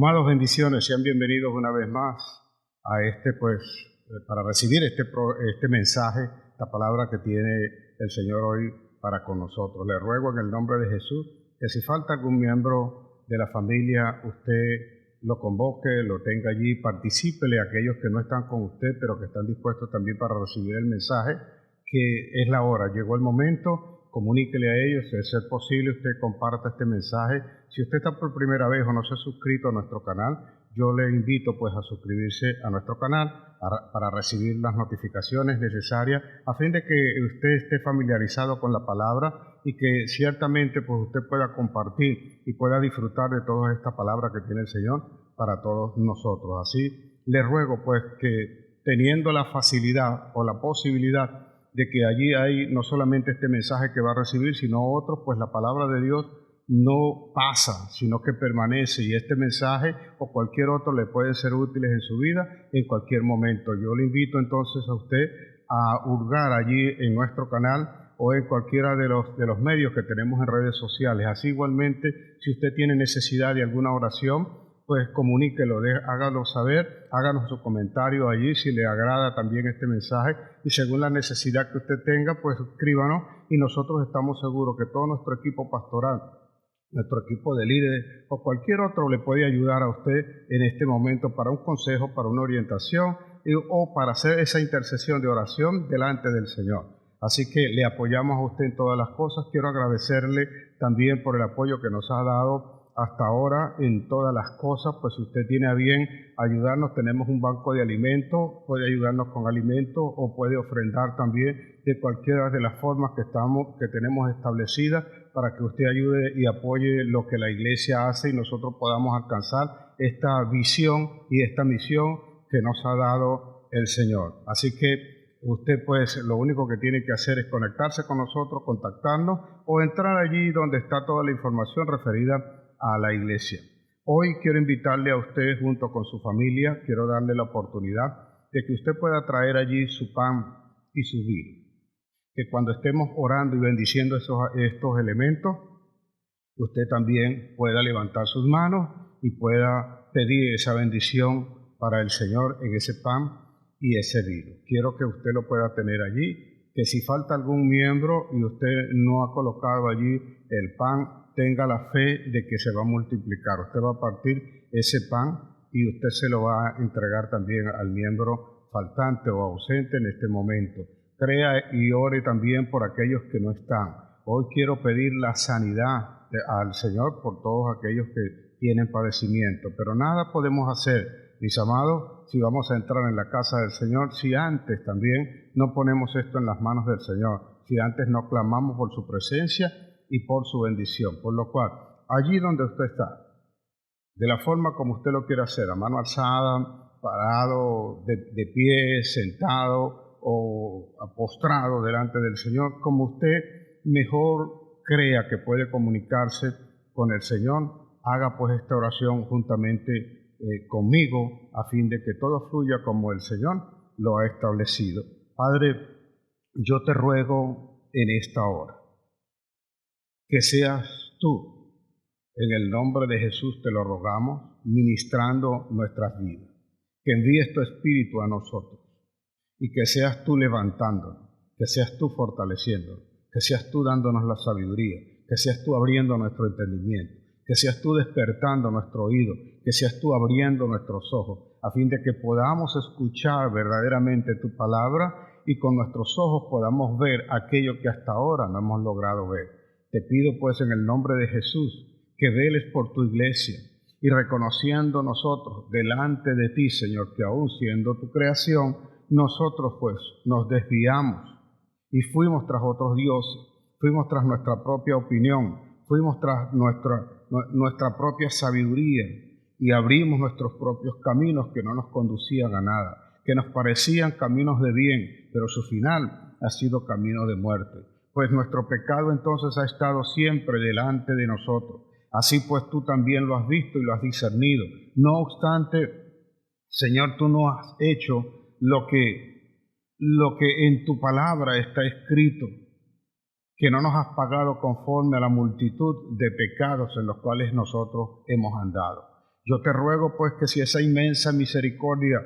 Amados, bendiciones, sean bienvenidos una vez más a para recibir este mensaje, esta palabra que tiene el Señor hoy para con nosotros. Le ruego en el nombre de Jesús que si falta algún miembro de la familia, usted lo convoque, lo tenga allí, particípele a aquellos que no están con usted, pero que están dispuestos también para recibir el mensaje, que es la hora, llegó el momento. Comuníquele a ellos, si es ser posible, usted comparta este mensaje. Si usted está por primera vez o no se ha suscrito a nuestro canal, yo le invito pues a suscribirse a nuestro canal para recibir las notificaciones necesarias a fin de que usted esté familiarizado con la palabra y que ciertamente pues usted pueda compartir y pueda disfrutar de toda esta palabra que tiene el Señor para todos nosotros. Así le ruego pues que teniendo la facilidad o la posibilidad de que allí hay no solamente este mensaje que va a recibir, sino otros, pues la palabra de Dios no pasa, sino que permanece, y este mensaje o cualquier otro le pueden ser útiles en su vida en cualquier momento. Yo le invito entonces a usted a hurgar allí en nuestro canal o en cualquiera de los medios que tenemos en redes sociales. Así igualmente, si usted tiene necesidad de alguna oración, pues comuníquelo, hágalo saber, háganos su comentario allí si le agrada también este mensaje, y según la necesidad que usted tenga, pues escríbanos y nosotros estamos seguros que todo nuestro equipo pastoral, nuestro equipo de líderes o cualquier otro le puede ayudar a usted en este momento para un consejo, para una orientación o para hacer esa intercesión de oración delante del Señor. Así que le apoyamos a usted en todas las cosas. Quiero agradecerle también por el apoyo que nos ha dado hasta ahora en todas las cosas. Pues si usted tiene a bien ayudarnos, tenemos un banco de alimentos, puede ayudarnos con alimentos o puede ofrendar también de cualquiera de las formas que tenemos establecidas para que usted ayude y apoye lo que la iglesia hace y nosotros podamos alcanzar esta visión y esta misión que nos ha dado el Señor. Así que usted pues lo único que tiene que hacer es conectarse con nosotros, contactarnos o entrar allí donde está toda la información referida a la iglesia. Hoy quiero invitarle a usted junto con su familia, quiero darle la oportunidad de que usted pueda traer allí su pan y su vino. Que cuando estemos orando y bendiciendo estos elementos, usted también pueda levantar sus manos y pueda pedir esa bendición para el Señor en ese pan y ese vino. Quiero que usted lo pueda tener allí, que si falta algún miembro y usted no ha colocado allí el pan, tenga la fe de que se va a multiplicar. Usted va a partir ese pan y usted se lo va a entregar también al miembro faltante o ausente en este momento. Crea y ore también por aquellos que no están. Hoy quiero pedir la sanidad al Señor por todos aquellos que tienen padecimiento, pero nada podemos hacer, mis amados, si vamos a entrar en la casa del Señor, si antes también no ponemos esto en las manos del Señor, si antes no clamamos por su presencia y por su bendición. Por lo cual, allí donde usted está, de la forma como usted lo quiera hacer, a mano alzada, parado, de pie, sentado o postrado delante del Señor, como usted mejor crea que puede comunicarse con el Señor, haga pues esta oración juntamente conmigo a fin de que todo fluya como el Señor lo ha establecido. Padre, yo te ruego en esta hora que seas tú, en el nombre de Jesús te lo rogamos, ministrando nuestras vidas, que envíes tu Espíritu a nosotros y que seas tú levantándonos, que seas tú fortaleciéndonos, que seas tú dándonos la sabiduría, que seas tú abriendo nuestro entendimiento, que seas tú despertando nuestro oído, que seas tú abriendo nuestros ojos, a fin de que podamos escuchar verdaderamente tu palabra y con nuestros ojos podamos ver aquello que hasta ahora no hemos logrado ver. Te pido pues en el nombre de Jesús que veles por tu iglesia y reconociendo nosotros delante de ti, Señor, que aún siendo tu creación, nosotros pues nos desviamos y fuimos tras otros dioses, fuimos tras nuestra propia opinión, fuimos tras nuestra propia sabiduría y abrimos nuestros propios caminos que no nos conducían a nada, que nos parecían caminos de bien, pero su final ha sido camino de muerte. Pues nuestro pecado entonces ha estado siempre delante de nosotros. Así pues tú también lo has visto y lo has discernido. No obstante, Señor, tú no has hecho lo que en tu palabra está escrito, que no nos has pagado conforme a la multitud de pecados en los cuales nosotros hemos andado. Yo te ruego pues que si esa inmensa misericordia,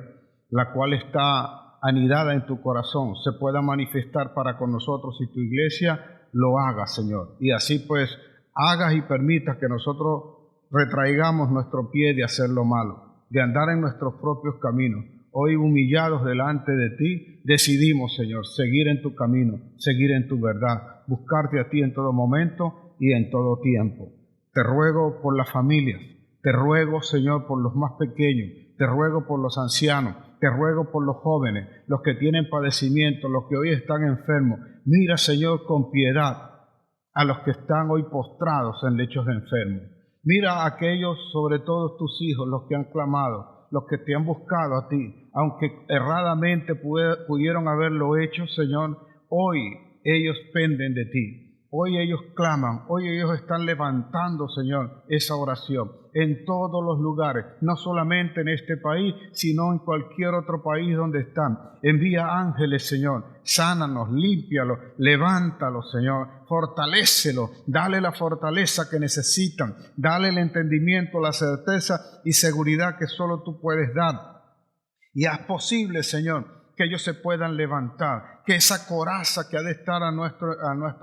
la cual está anidada en tu corazón, se pueda manifestar para con nosotros y tu iglesia, lo hagas, Señor. Y así pues hagas y permitas que nosotros retraigamos nuestro pie de hacer lo malo, de andar en nuestros propios caminos. Hoy, humillados delante de ti, decidimos, Señor, seguir en tu camino, seguir en tu verdad, buscarte a ti en todo momento y en todo tiempo. Te ruego por las familias, te ruego, Señor, por los más pequeños, te ruego por los ancianos, te ruego por los jóvenes, los que tienen padecimiento, los que hoy están enfermos. Mira, Señor, con piedad a los que están hoy postrados en lechos de enfermos. Mira a aquellos, sobre todo tus hijos, los que han clamado, los que te han buscado a ti, aunque erradamente pudieron haberlo hecho, Señor, hoy ellos penden de ti. Hoy ellos claman, hoy ellos están levantando, Señor, esa oración en todos los lugares, no solamente en este país, sino en cualquier otro país donde están. Envía ángeles, Señor, sánanos, límpialos, levántalos, Señor, fortalécelos, dale la fortaleza que necesitan, dale el entendimiento, la certeza y seguridad que solo tú puedes dar. Y haz posible, Señor, que ellos se puedan levantar, que esa coraza que ha de estar a nuestro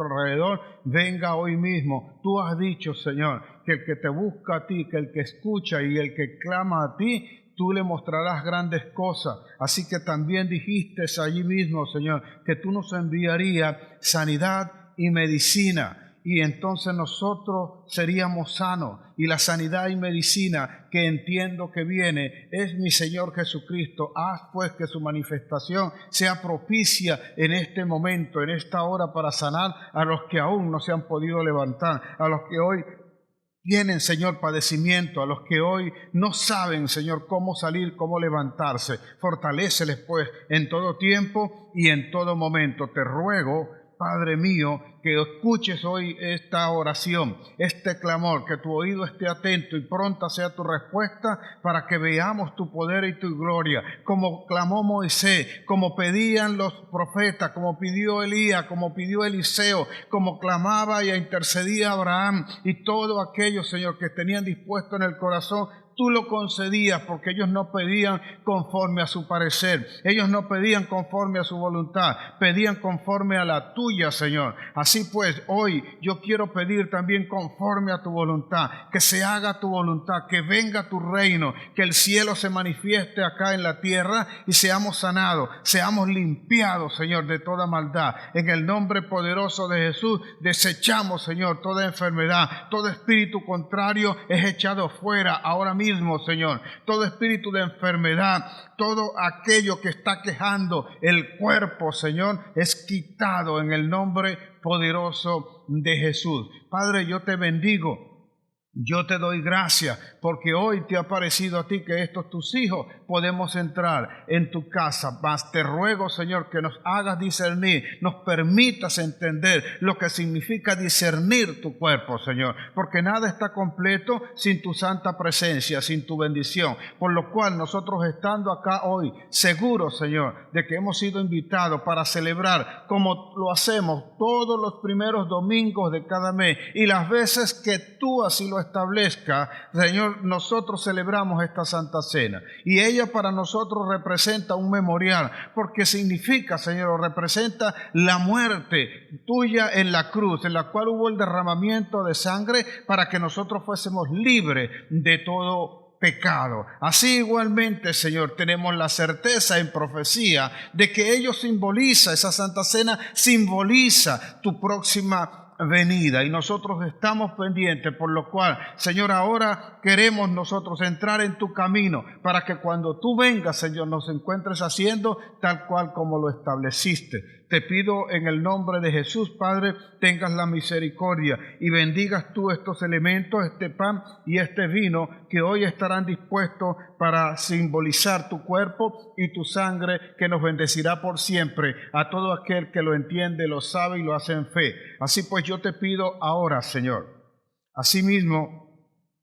alrededor venga hoy mismo. Tú has dicho, Señor, que el que te busca a ti, que el que escucha y el que clama a ti, tú le mostrarás grandes cosas. Así que también dijiste allí mismo, Señor, que tú nos enviarías sanidad y medicina. Y entonces nosotros seríamos sanos. Y la sanidad y medicina que entiendo que viene es mi Señor Jesucristo. Haz pues que su manifestación sea propicia en este momento, en esta hora, para sanar a los que aún no se han podido levantar, a los que hoy tienen, Señor, padecimiento, a los que hoy no saben, Señor, cómo salir, cómo levantarse. Fortaléceles pues en todo tiempo y en todo momento. Te ruego, Padre mío, que escuches hoy esta oración, este clamor, que tu oído esté atento y pronta sea tu respuesta para que veamos tu poder y tu gloria, como clamó Moisés, como pedían los profetas, como pidió Elías, como pidió Eliseo, como clamaba y intercedía Abraham y todos aquellos, Señor, que tenían dispuesto en el corazón. Tú lo concedías porque ellos no pedían conforme a su parecer, ellos no pedían conforme a su voluntad, pedían conforme a la tuya, Señor. Así pues, hoy yo quiero pedir también conforme a tu voluntad, que se haga tu voluntad, que venga tu reino, que el cielo se manifieste acá en la tierra y seamos sanados, seamos limpiados, Señor, de toda maldad. En el nombre poderoso de Jesús, desechamos, Señor, toda enfermedad, todo espíritu contrario es echado fuera ahora mismo, Señor. Todo espíritu de enfermedad, todo aquello que está quejando el cuerpo, Señor, es quitado en el nombre poderoso de Jesús. Padre, yo te bendigo. Yo te doy gracias porque hoy te ha parecido a ti que estos tus hijos podemos entrar en tu casa. Mas te ruego, Señor, que nos hagas discernir, nos permitas entender lo que significa discernir tu cuerpo, Señor, porque nada está completo sin tu santa presencia, sin tu bendición. Por lo cual nosotros estando acá hoy, seguros, Señor, de que hemos sido invitados para celebrar como lo hacemos todos los primeros domingos de cada mes y las veces que tú así lo establezca, Señor, nosotros celebramos esta Santa Cena y ella para nosotros representa un memorial, porque significa, Señor, representa la muerte tuya en la cruz, en la cual hubo el derramamiento de sangre para que nosotros fuésemos libres de todo pecado. Así igualmente, Señor, tenemos la certeza en profecía de que ello simboliza, esa Santa Cena simboliza tu próxima venida y nosotros estamos pendientes, por lo cual, Señor, ahora queremos nosotros entrar en tu camino para que cuando tú vengas, Señor, nos encuentres haciendo tal cual como lo estableciste. Te pido en el nombre de Jesús, Padre, tengas la misericordia y bendigas tú estos elementos, este pan y este vino que hoy estarán dispuestos para simbolizar tu cuerpo y tu sangre, que nos bendecirá por siempre a todo aquel que lo entiende, lo sabe y lo hace en fe. Así pues yo te pido ahora, Señor, asimismo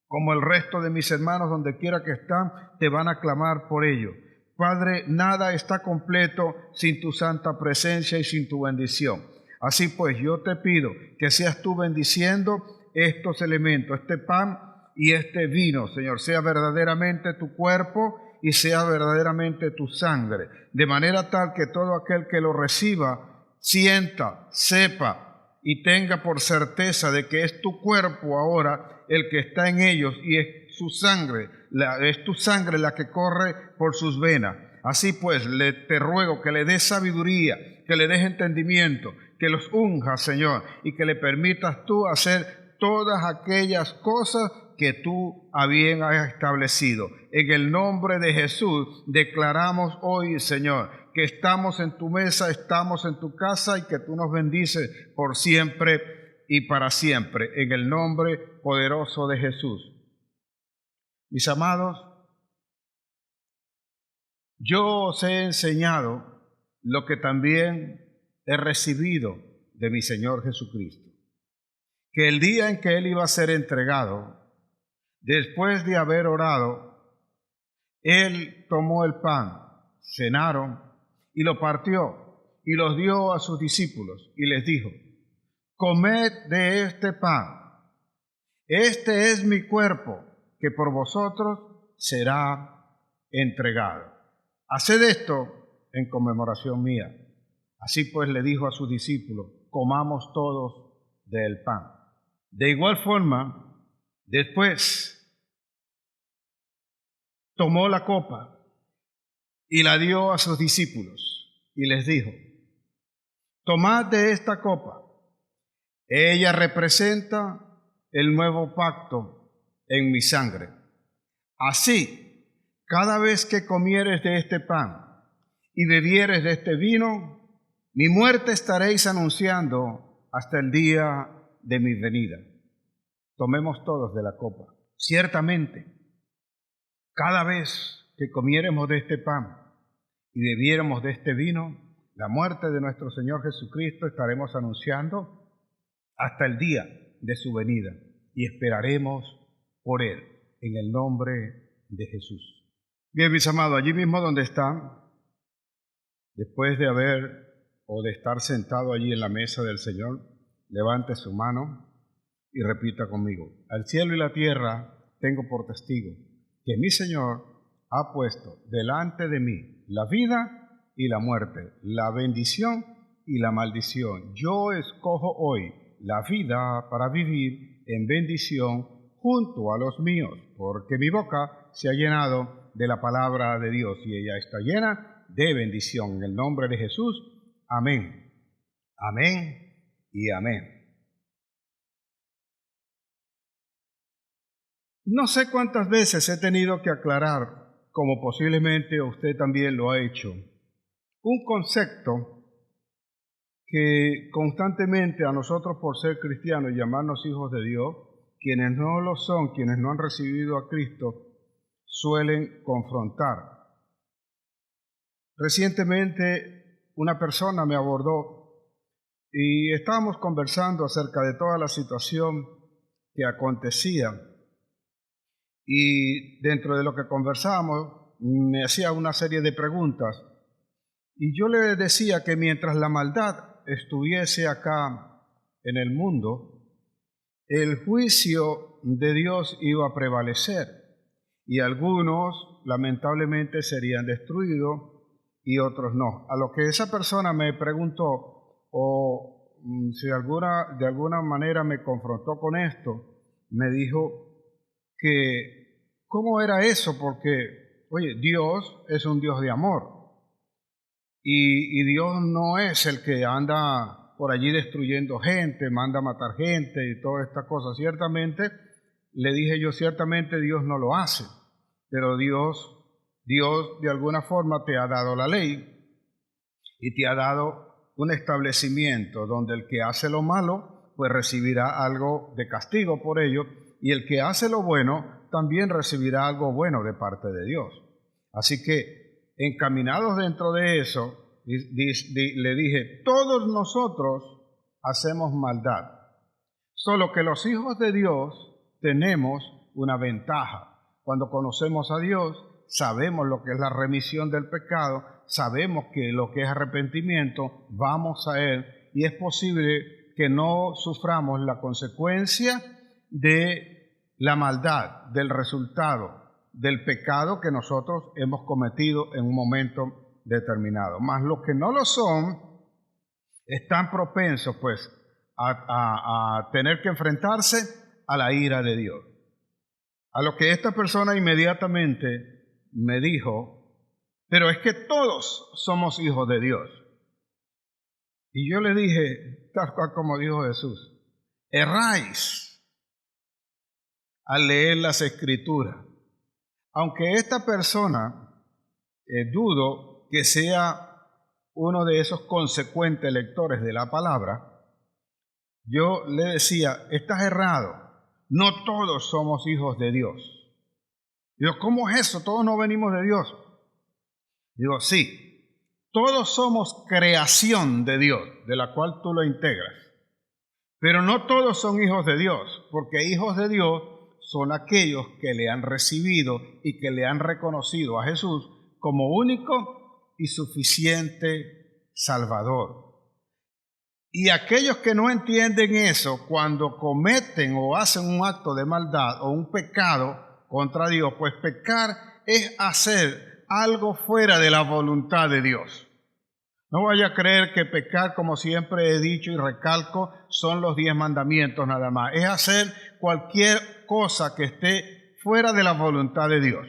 como el resto de mis hermanos donde quiera que están, te van a clamar por ello. Padre, nada está completo sin tu santa presencia y sin tu bendición. Así pues, yo te pido que seas tú bendiciendo estos elementos, este pan y este vino, Señor, sea verdaderamente tu cuerpo y sea verdaderamente tu sangre, de manera tal que todo aquel que lo reciba sienta, sepa y tenga por certeza de que es tu cuerpo ahora el que está en ellos y es su sangre, es tu sangre la que corre por sus venas. Así pues, te ruego que le des sabiduría, que le des entendimiento, que los unjas, Señor, y que le permitas tú hacer todas aquellas cosas que tú a bien has establecido. En el nombre de Jesús declaramos hoy, Señor, que estamos en tu mesa, estamos en tu casa y que tú nos bendices por siempre y para siempre, en el nombre poderoso de Jesús. Mis amados, yo os he enseñado lo que también he recibido de mi Señor Jesucristo, que el día en que Él iba a ser entregado, después de haber orado, Él tomó el pan, cenaron y lo partió y los dio a sus discípulos y les dijo: comed de este pan, este es mi cuerpo que por vosotros será entregado. Haced esto en conmemoración mía. Así pues le dijo a sus discípulos: comamos todos del pan. De igual forma, después tomó la copa y la dio a sus discípulos y les dijo: tomad de esta copa, ella representa el nuevo pacto en mi sangre. Así, cada vez que comieres de este pan y bebieres de este vino, mi muerte estaréis anunciando hasta el día de mi venida. Tomemos todos de la copa. Ciertamente, cada vez que comiéremos de este pan y bebiéramos de este vino, la muerte de nuestro Señor Jesucristo estaremos anunciando hasta el día de su venida y esperaremos por Él, en el nombre de Jesús. Bien, mis amados, allí mismo donde están, después de estar sentado allí en la mesa del Señor, levante su mano y repita conmigo: al cielo y la tierra tengo por testigo que mi Señor ha puesto delante de mí la vida y la muerte, la bendición y la maldición. Yo escojo hoy la vida para vivir en bendición junto a los míos, porque mi boca se ha llenado de la palabra de Dios y ella está llena de bendición. En el nombre de Jesús, amén, amén y amén. No sé cuántas veces he tenido que aclarar, como posiblemente usted también lo ha hecho, un concepto que constantemente a nosotros, por ser cristianos y llamarnos hijos de Dios, quienes no lo son, quienes no han recibido a Cristo, suelen confrontar. Recientemente una persona me abordó y estábamos conversando acerca de toda la situación que acontecía, y dentro de lo que conversábamos me hacía una serie de preguntas y yo le decía que mientras la maldad estuviese acá en el mundo, el juicio de Dios iba a prevalecer y algunos lamentablemente serían destruidos y otros no. A lo que esa persona me preguntó, o si de alguna manera me confrontó con esto, me dijo que cómo era eso, porque, oye, Dios es un Dios de amor y Dios no es el que anda por allí destruyendo gente, manda a matar gente y toda esta cosa. Ciertamente, le dije yo, ciertamente Dios no lo hace, pero Dios de alguna forma te ha dado la ley y te ha dado un establecimiento donde el que hace lo malo pues recibirá algo de castigo por ello, y el que hace lo bueno también recibirá algo bueno de parte de Dios. Así que, encaminados dentro de eso, le dije, todos nosotros hacemos maldad, solo que los hijos de Dios tenemos una ventaja. Cuando conocemos a Dios, sabemos lo que es la remisión del pecado, sabemos que lo que es arrepentimiento, vamos a Él, y es posible que no suframos la consecuencia de la maldad del resultado del pecado que nosotros hemos cometido en un momento determinado. Mas los que no lo son están propensos pues a tener que enfrentarse a la ira de Dios. A lo que esta persona inmediatamente me dijo: pero es que todos somos hijos de Dios. Y yo le dije, tal cual como dijo Jesús: erráis al leer las Escrituras. Aunque esta persona, dudo que sea uno de esos consecuentes lectores de la palabra, yo le decía: estás errado, no todos somos hijos de Dios. Digo, ¿cómo es eso? ¿Todos no venimos de Dios? Digo, sí, todos somos creación de Dios, de la cual tú lo integras. Pero no todos son hijos de Dios, porque hijos de Dios son aquellos que le han recibido y que le han reconocido a Jesús como único y suficiente Salvador. Y aquellos que no entienden eso, cuando cometen o hacen un acto de maldad o un pecado contra Dios, pues pecar es hacer algo fuera de la voluntad de Dios. No vaya a creer que pecar, como siempre he dicho y recalco, son los 10 mandamientos nada más. Es hacer cualquier cosa que esté fuera de la voluntad de Dios.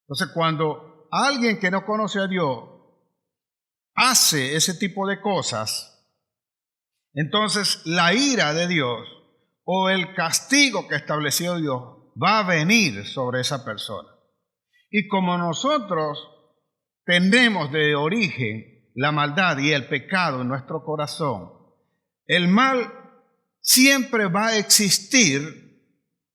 Entonces, cuando alguien que no conoce a Dios hace ese tipo de cosas, entonces la ira de Dios o el castigo que estableció Dios va a venir sobre esa persona. Y como nosotros tenemos de origen la maldad y el pecado en nuestro corazón, el mal siempre va a existir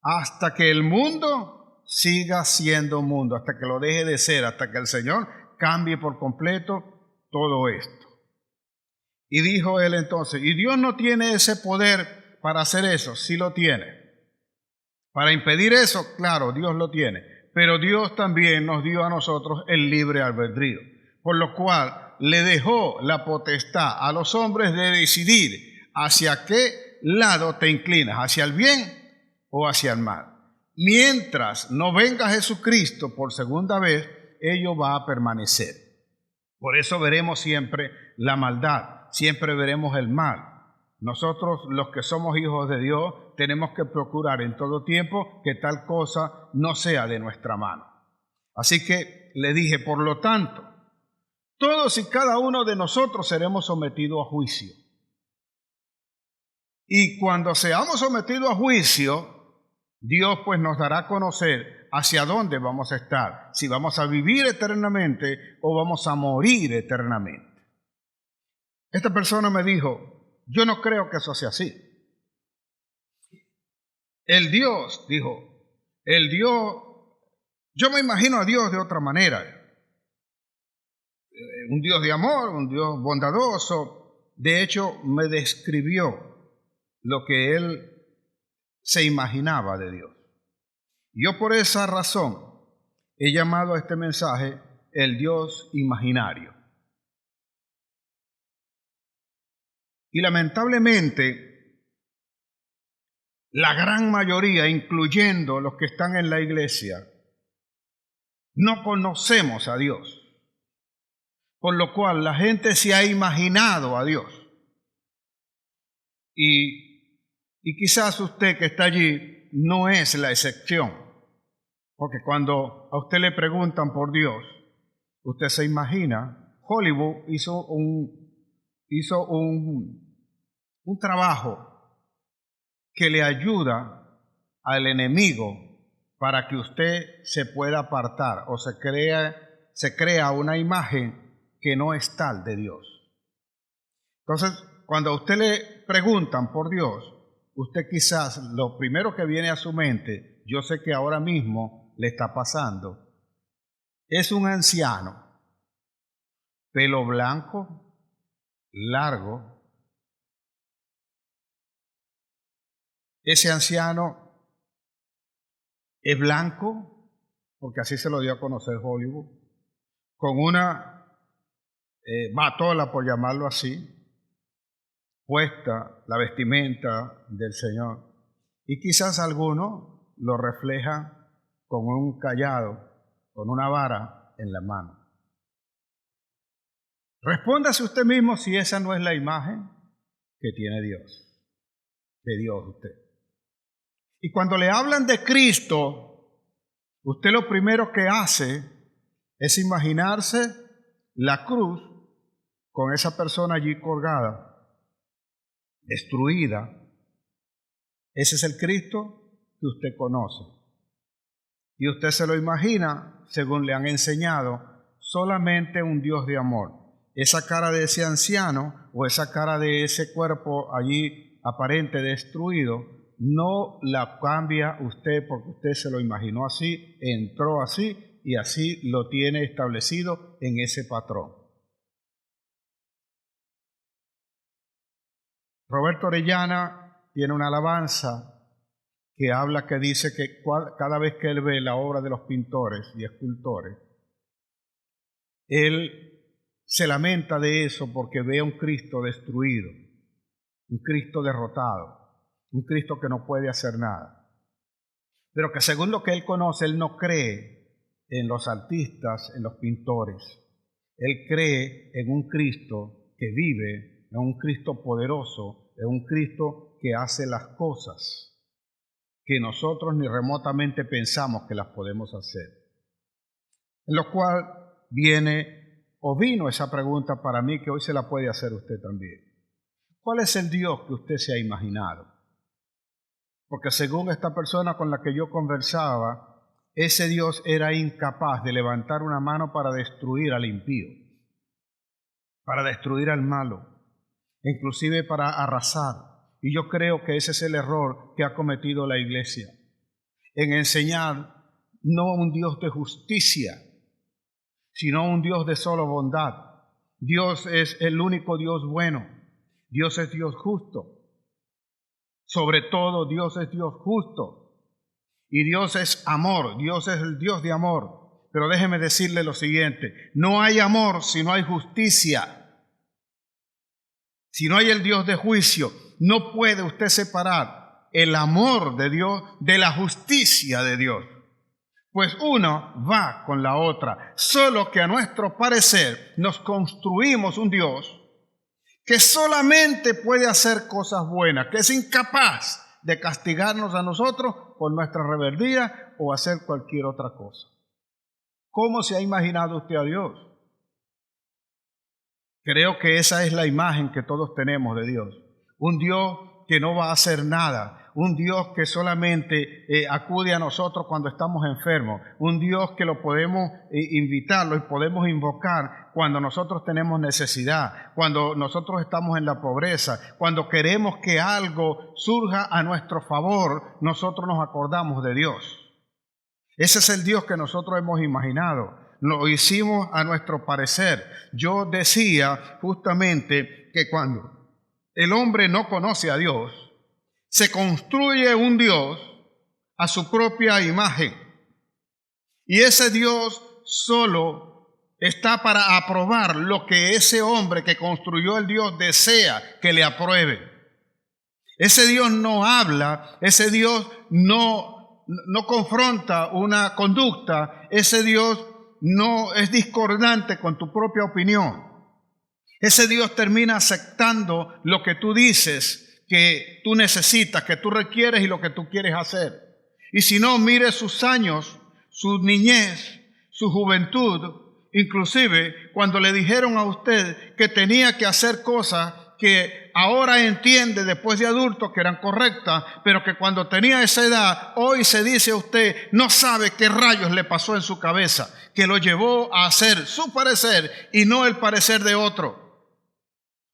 hasta que el mundo siga siendo mundo, hasta que lo deje de ser, hasta que el Señor cambie por completo todo esto. Y dijo él entonces, ¿y Dios no tiene ese poder para hacer eso? Sí lo tiene. Para impedir eso, claro, Dios lo tiene. Pero Dios también nos dio a nosotros el libre albedrío, por lo cual le dejó la potestad a los hombres de decidir hacia qué lado te inclinas, hacia el bien o hacia el mal. Mientras no venga Jesucristo por segunda vez, ello va a permanecer. Por eso veremos siempre la maldad, siempre veremos el mal. Nosotros, los que somos hijos de Dios, tenemos que procurar en todo tiempo que tal cosa no sea de nuestra mano. Así que le dije, por lo tanto, todos y cada uno de nosotros seremos sometidos a juicio. Y cuando seamos sometidos a juicio, Dios pues nos dará a conocer hacia dónde vamos a estar, si vamos a vivir eternamente o vamos a morir eternamente. Esta persona me dijo, yo no creo que eso sea así. El Dios, dijo, el Dios, yo me imagino a Dios de otra manera. Un Dios de amor, un Dios bondadoso. De hecho, me describió lo que él se imaginaba de Dios. Yo por esa razón he llamado a este mensaje el Dios imaginario. Y lamentablemente, la gran mayoría, incluyendo los que están en la iglesia, no conocemos a Dios. Por lo cual la gente se ha imaginado a Dios. Y quizás usted que está allí no es la excepción. Porque cuando a usted le preguntan por Dios, usted se imagina, Hollywood hizo un trabajo que le ayuda al enemigo para que usted se pueda apartar o se crea una imagen que no es tal de Dios. Entonces, cuando a usted le preguntan por Dios, usted quizás lo primero que viene a su mente, yo sé que ahora mismo le está pasando, es un anciano, pelo blanco, largo. Ese anciano es blanco, porque así se lo dio a conocer Hollywood, con una batola, por llamarlo así, puesta la vestimenta del Señor. Y quizás algunos lo refleja con un cayado, con una vara en la mano. Respóndase usted mismo si esa no es la imagen que tiene Dios, de Dios usted. Y cuando le hablan de Cristo, usted lo primero que hace es imaginarse la cruz con esa persona allí colgada, destruida. Ese es el Cristo que usted conoce. Y usted se lo imagina, según le han enseñado, solamente un Dios de amor. Esa cara de ese anciano o esa cara de ese cuerpo allí aparente destruido, no la cambia usted porque usted se lo imaginó así, entró así y así lo tiene establecido en ese patrón. Roberto Orellana tiene una alabanza que habla, que dice que cada vez que él ve la obra de los pintores y escultores, él se lamenta de eso porque ve a un Cristo destruido, un Cristo derrotado, un Cristo que no puede hacer nada. Pero que según lo que él conoce, él no cree en los artistas, en los pintores. Él cree en un Cristo que vive, en un Cristo poderoso, en un Cristo que hace las cosas que nosotros ni remotamente pensamos que las podemos hacer. En lo cual vino esa pregunta para mí, que hoy se la puede hacer usted también. ¿Cuál es el Dios que usted se ha imaginado? Porque según esta persona con la que yo conversaba, ese Dios era incapaz de levantar una mano para destruir al impío, para destruir al malo, inclusive para arrasar. Y yo creo que ese es el error que ha cometido la iglesia, en enseñar no un Dios de justicia, sino un Dios de solo bondad. Dios es el único Dios bueno. Dios es Dios justo. Sobre todo, Dios es Dios justo. Y Dios es amor. Dios es el Dios de amor. Pero déjeme decirle lo siguiente. No hay amor si no hay justicia. Si no hay el Dios de juicio, no puede usted separar el amor de Dios de la justicia de Dios. Pues uno va con la otra, solo que a nuestro parecer nos construimos un Dios que solamente puede hacer cosas buenas, que es incapaz de castigarnos a nosotros por nuestra rebeldía o hacer cualquier otra cosa. ¿Cómo se ha imaginado usted a Dios? Creo que esa es la imagen que todos tenemos de Dios. Un Dios que no va a hacer nada. Un Dios que solamente acude a nosotros cuando estamos enfermos. Un Dios que lo podemos invitarlo y podemos invocar cuando nosotros tenemos necesidad, cuando nosotros estamos en la pobreza, cuando queremos que algo surja a nuestro favor, nosotros nos acordamos de Dios. Ese es el Dios que nosotros hemos imaginado. Lo hicimos a nuestro parecer. Yo decía justamente que cuando el hombre no conoce a Dios, se construye un Dios a su propia imagen. Y ese Dios solo está para aprobar lo que ese hombre que construyó el Dios desea que le apruebe. Ese Dios no habla, ese Dios no confronta una conducta, ese Dios no es discordante con tu propia opinión. Ese Dios termina aceptando lo que tú dices, que tú necesitas, que tú requieres y lo que tú quieres hacer. Y si no, mire sus años, su niñez, su juventud, inclusive cuando le dijeron a usted que tenía que hacer cosas que ahora entiende después de adulto que eran correctas, pero que cuando tenía esa edad, hoy se dice a usted, no sabe qué rayos le pasó en su cabeza, que lo llevó a hacer su parecer y no el parecer de otro.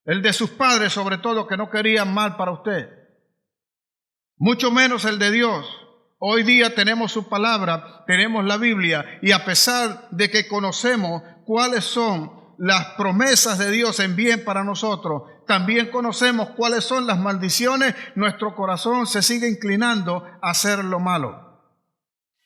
El de sus padres, sobre todo, que no querían mal para usted. Mucho menos el de Dios. Hoy día tenemos su palabra, tenemos la Biblia, y a pesar de que conocemos cuáles son las promesas de Dios en bien para nosotros, también conocemos cuáles son las maldiciones, nuestro corazón se sigue inclinando a hacer lo malo.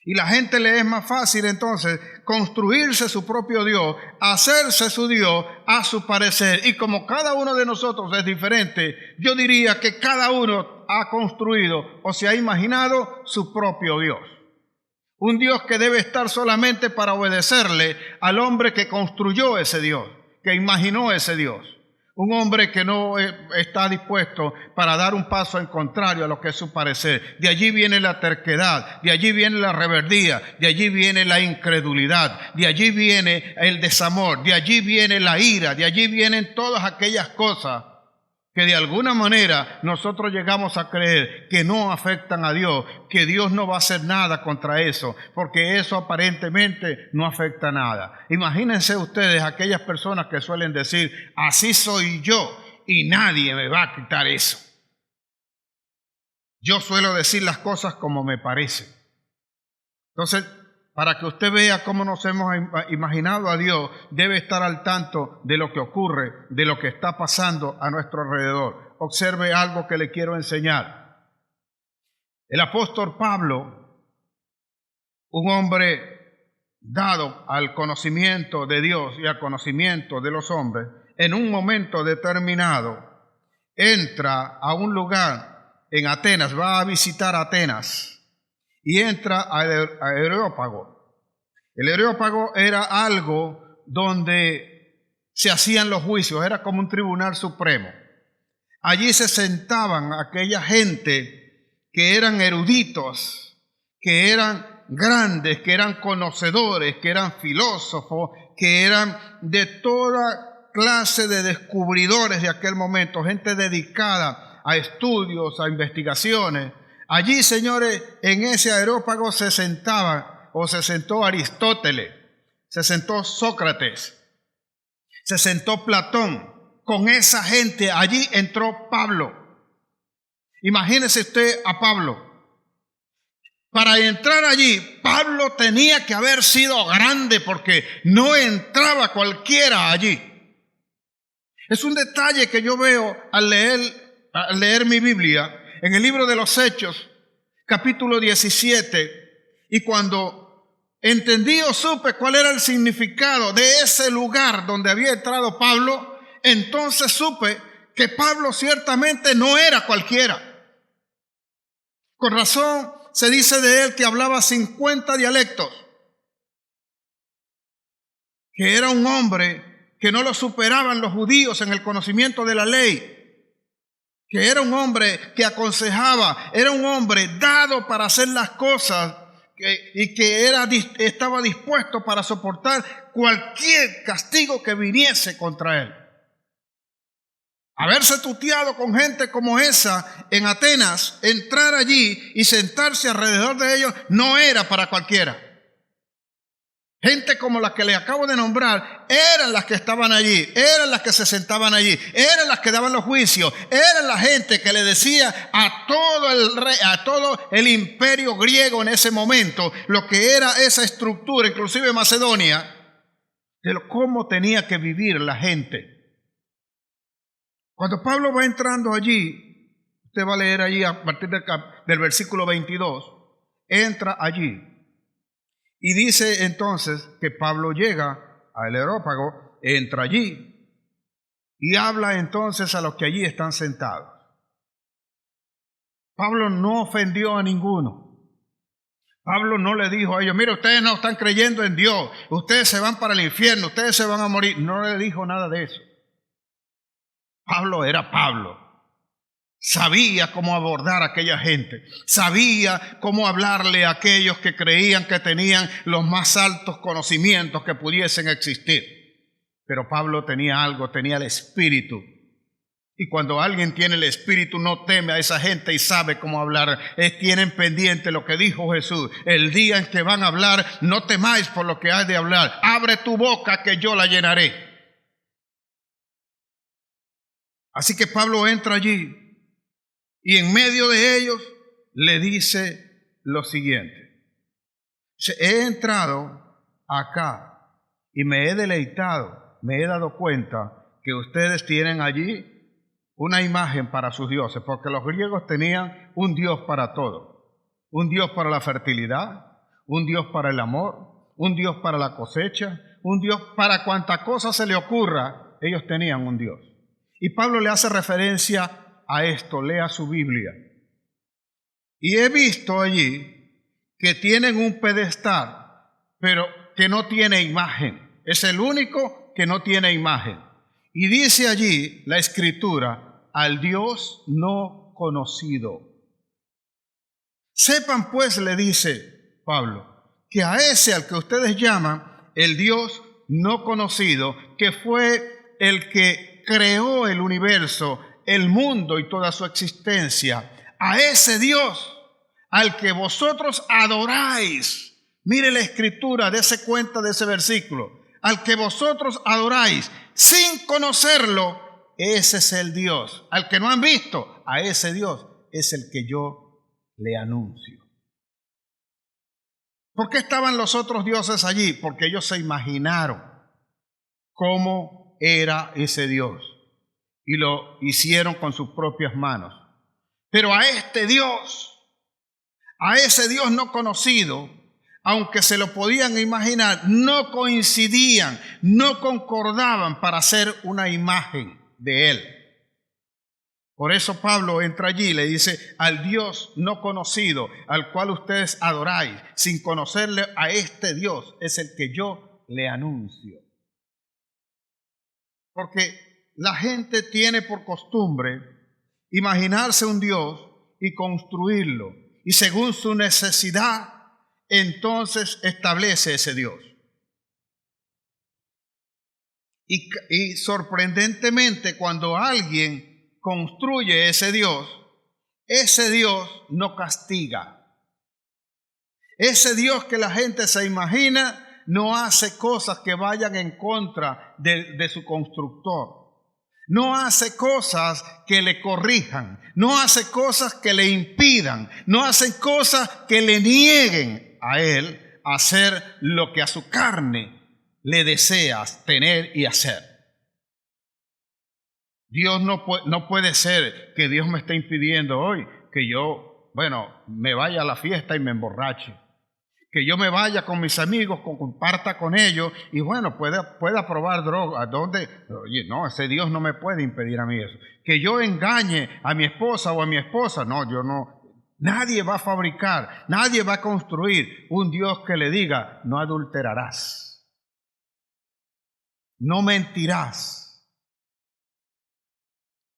Y la gente le es más fácil entonces construirse su propio Dios, hacerse su Dios a su parecer. Y como cada uno de nosotros es diferente, yo diría que cada uno ha construido o se ha imaginado su propio Dios. Un Dios que debe estar solamente para obedecerle al hombre que construyó ese Dios, que imaginó ese Dios. Un hombre que no está dispuesto para dar un paso en contrario a lo que es su parecer. De allí viene la terquedad, de allí viene la rebeldía, de allí viene la incredulidad, de allí viene el desamor, de allí viene la ira, de allí vienen todas aquellas cosas que de alguna manera nosotros llegamos a creer que no afectan a Dios, que Dios no va a hacer nada contra eso, porque eso aparentemente no afecta nada. Imagínense ustedes aquellas personas que suelen decir, así soy yo y nadie me va a quitar eso. Yo suelo decir las cosas como me parece. Entonces, para que usted vea cómo nos hemos imaginado a Dios, debe estar al tanto de lo que ocurre, de lo que está pasando a nuestro alrededor. Observe algo que le quiero enseñar. El apóstol Pablo, un hombre dado al conocimiento de Dios y al conocimiento de los hombres, en un momento determinado, entra a un lugar en Atenas, va a visitar Atenas. Y entra al Areópago. El Areópago era algo donde se hacían los juicios, era como un tribunal supremo. Allí se sentaban aquella gente que eran eruditos, que eran grandes, que eran conocedores, que eran filósofos, que eran de toda clase de descubridores de aquel momento, gente dedicada a estudios, a investigaciones. Allí, señores, en ese Areópago se sentaba o se sentó Aristóteles, se sentó Sócrates, se sentó Platón. Con esa gente allí entró Pablo. Imagínese usted a Pablo. Para entrar allí, Pablo tenía que haber sido grande porque no entraba cualquiera allí. Es un detalle que yo veo al leer mi Biblia. En el libro de los Hechos, capítulo 17, y cuando entendí o supe cuál era el significado de ese lugar donde había entrado Pablo, entonces supe que Pablo ciertamente no era cualquiera. Con razón se dice de él que hablaba 50 dialectos, que era un hombre que no lo superaban los judíos en el conocimiento de la ley, que era un hombre que aconsejaba, era un hombre dado para hacer las cosas y que estaba dispuesto para soportar cualquier castigo que viniese contra él. Haberse tuteado con gente como esa en Atenas, entrar allí y sentarse alrededor de ellos, no era para cualquiera. Gente como las que le acabo de nombrar eran las que estaban allí, eran las que se sentaban allí, eran las que daban los juicios, eran la gente que le decía a todo el imperio griego en ese momento lo que era esa estructura, inclusive Macedonia, de cómo tenía que vivir la gente. Cuando Pablo va entrando allí, usted va a leer allí a partir del versículo 22, entra allí. Y dice entonces que Pablo llega al Areópago, entra allí y habla entonces a los que allí están sentados. Pablo no ofendió a ninguno. Pablo no le dijo a ellos, mire, ustedes no están creyendo en Dios, ustedes se van para el infierno, ustedes se van a morir. No le dijo nada de eso. Pablo era Pablo. Sabía cómo abordar a aquella gente, sabía cómo hablarle a aquellos que creían que tenían los más altos conocimientos que pudiesen existir. Pero Pablo tenía algo, tenía el Espíritu. Y cuando alguien tiene el Espíritu no teme a esa gente y sabe cómo hablar. Tienen pendiente lo que dijo Jesús. El día en que van a hablar, no temáis por lo que has de hablar. Abre tu boca que yo la llenaré. Así que Pablo entra allí. Y en medio de ellos le dice lo siguiente. He entrado acá y me he deleitado, me he dado cuenta que ustedes tienen allí una imagen para sus dioses, porque los griegos tenían un dios para todo. Un dios para la fertilidad, un dios para el amor, un dios para la cosecha, un dios para cuanta cosa se le ocurra, ellos tenían un dios. Y Pablo le hace referencia a esto, lea su Biblia. Y he visto allí que tienen un pedestal, pero que no tiene imagen. Es el único que no tiene imagen. Y dice allí la Escritura, al Dios no conocido. Sepan pues, le dice Pablo, que a ese al que ustedes llaman el Dios no conocido, que fue el que creó el universo, el mundo y toda su existencia, a ese Dios al que vosotros adoráis. Mire la Escritura, dése cuenta de ese versículo. Al que vosotros adoráis sin conocerlo, ese es el Dios. Al que no han visto, a ese Dios es el que yo le anuncio. ¿Por qué estaban los otros dioses allí? Porque ellos se imaginaron cómo era ese Dios y lo hicieron con sus propias manos. Pero a este Dios, a ese Dios no conocido, aunque se lo podían imaginar, no coincidían, no concordaban para hacer una imagen de Él. Por eso Pablo entra allí y le dice, al Dios no conocido, al cual ustedes adoráis, sin conocerle, a este Dios es el que yo le anuncio. Porque la gente tiene por costumbre imaginarse un Dios y construirlo, y según su necesidad, entonces establece ese Dios. Y sorprendentemente, cuando alguien construye ese Dios no castiga. Ese Dios que la gente se imagina no hace cosas que vayan en contra de su constructor. No hace cosas que le corrijan, no hace cosas que le impidan, no hace cosas que le nieguen a Él hacer lo que a su carne le desea tener y hacer. Dios no puede ser que Dios me esté impidiendo hoy que yo, me vaya a la fiesta y me emborrache. Que yo me vaya con mis amigos, comparta con ellos y pueda probar droga. ¿Dónde? Oye, no, ese Dios no me puede impedir a mí eso. Que yo engañe a mi esposa o a mi esposa. No, yo no. Nadie va a fabricar, nadie va a construir un Dios que le diga, no adulterarás, no mentirás.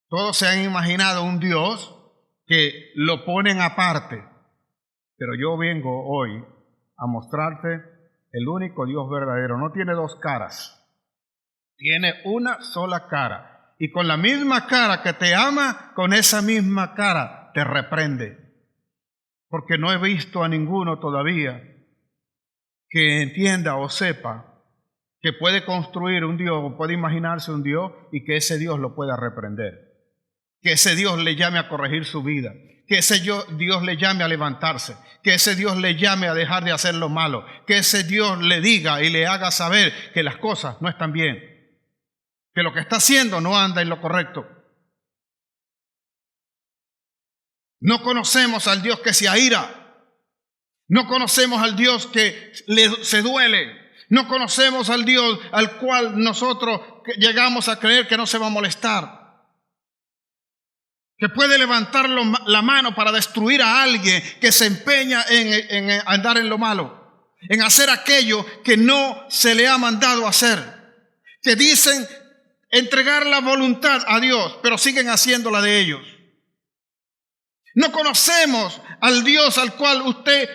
Todos se han imaginado un Dios que lo ponen aparte. Pero yo vengo hoy a mostrarte el único Dios verdadero. No tiene dos caras, tiene una sola cara. Y con la misma cara que te ama, con esa misma cara te reprende. Porque no he visto a ninguno todavía que entienda o sepa que puede construir un Dios o puede imaginarse un Dios y que ese Dios lo pueda reprender. Que ese Dios le llame a corregir su vida. Que ese Dios le llame a levantarse, que ese Dios le llame a dejar de hacer lo malo, que ese Dios le diga y le haga saber que las cosas no están bien, que lo que está haciendo no anda en lo correcto. No conocemos al Dios que se aira, no conocemos al Dios que se duele, no conocemos al Dios al cual nosotros llegamos a creer que no se va a molestar, que puede levantar la mano para destruir a alguien que se empeña en andar en lo malo, en hacer aquello que no se le ha mandado hacer, que dicen entregar la voluntad a Dios, pero siguen haciéndola de ellos. No conocemos al Dios al cual usted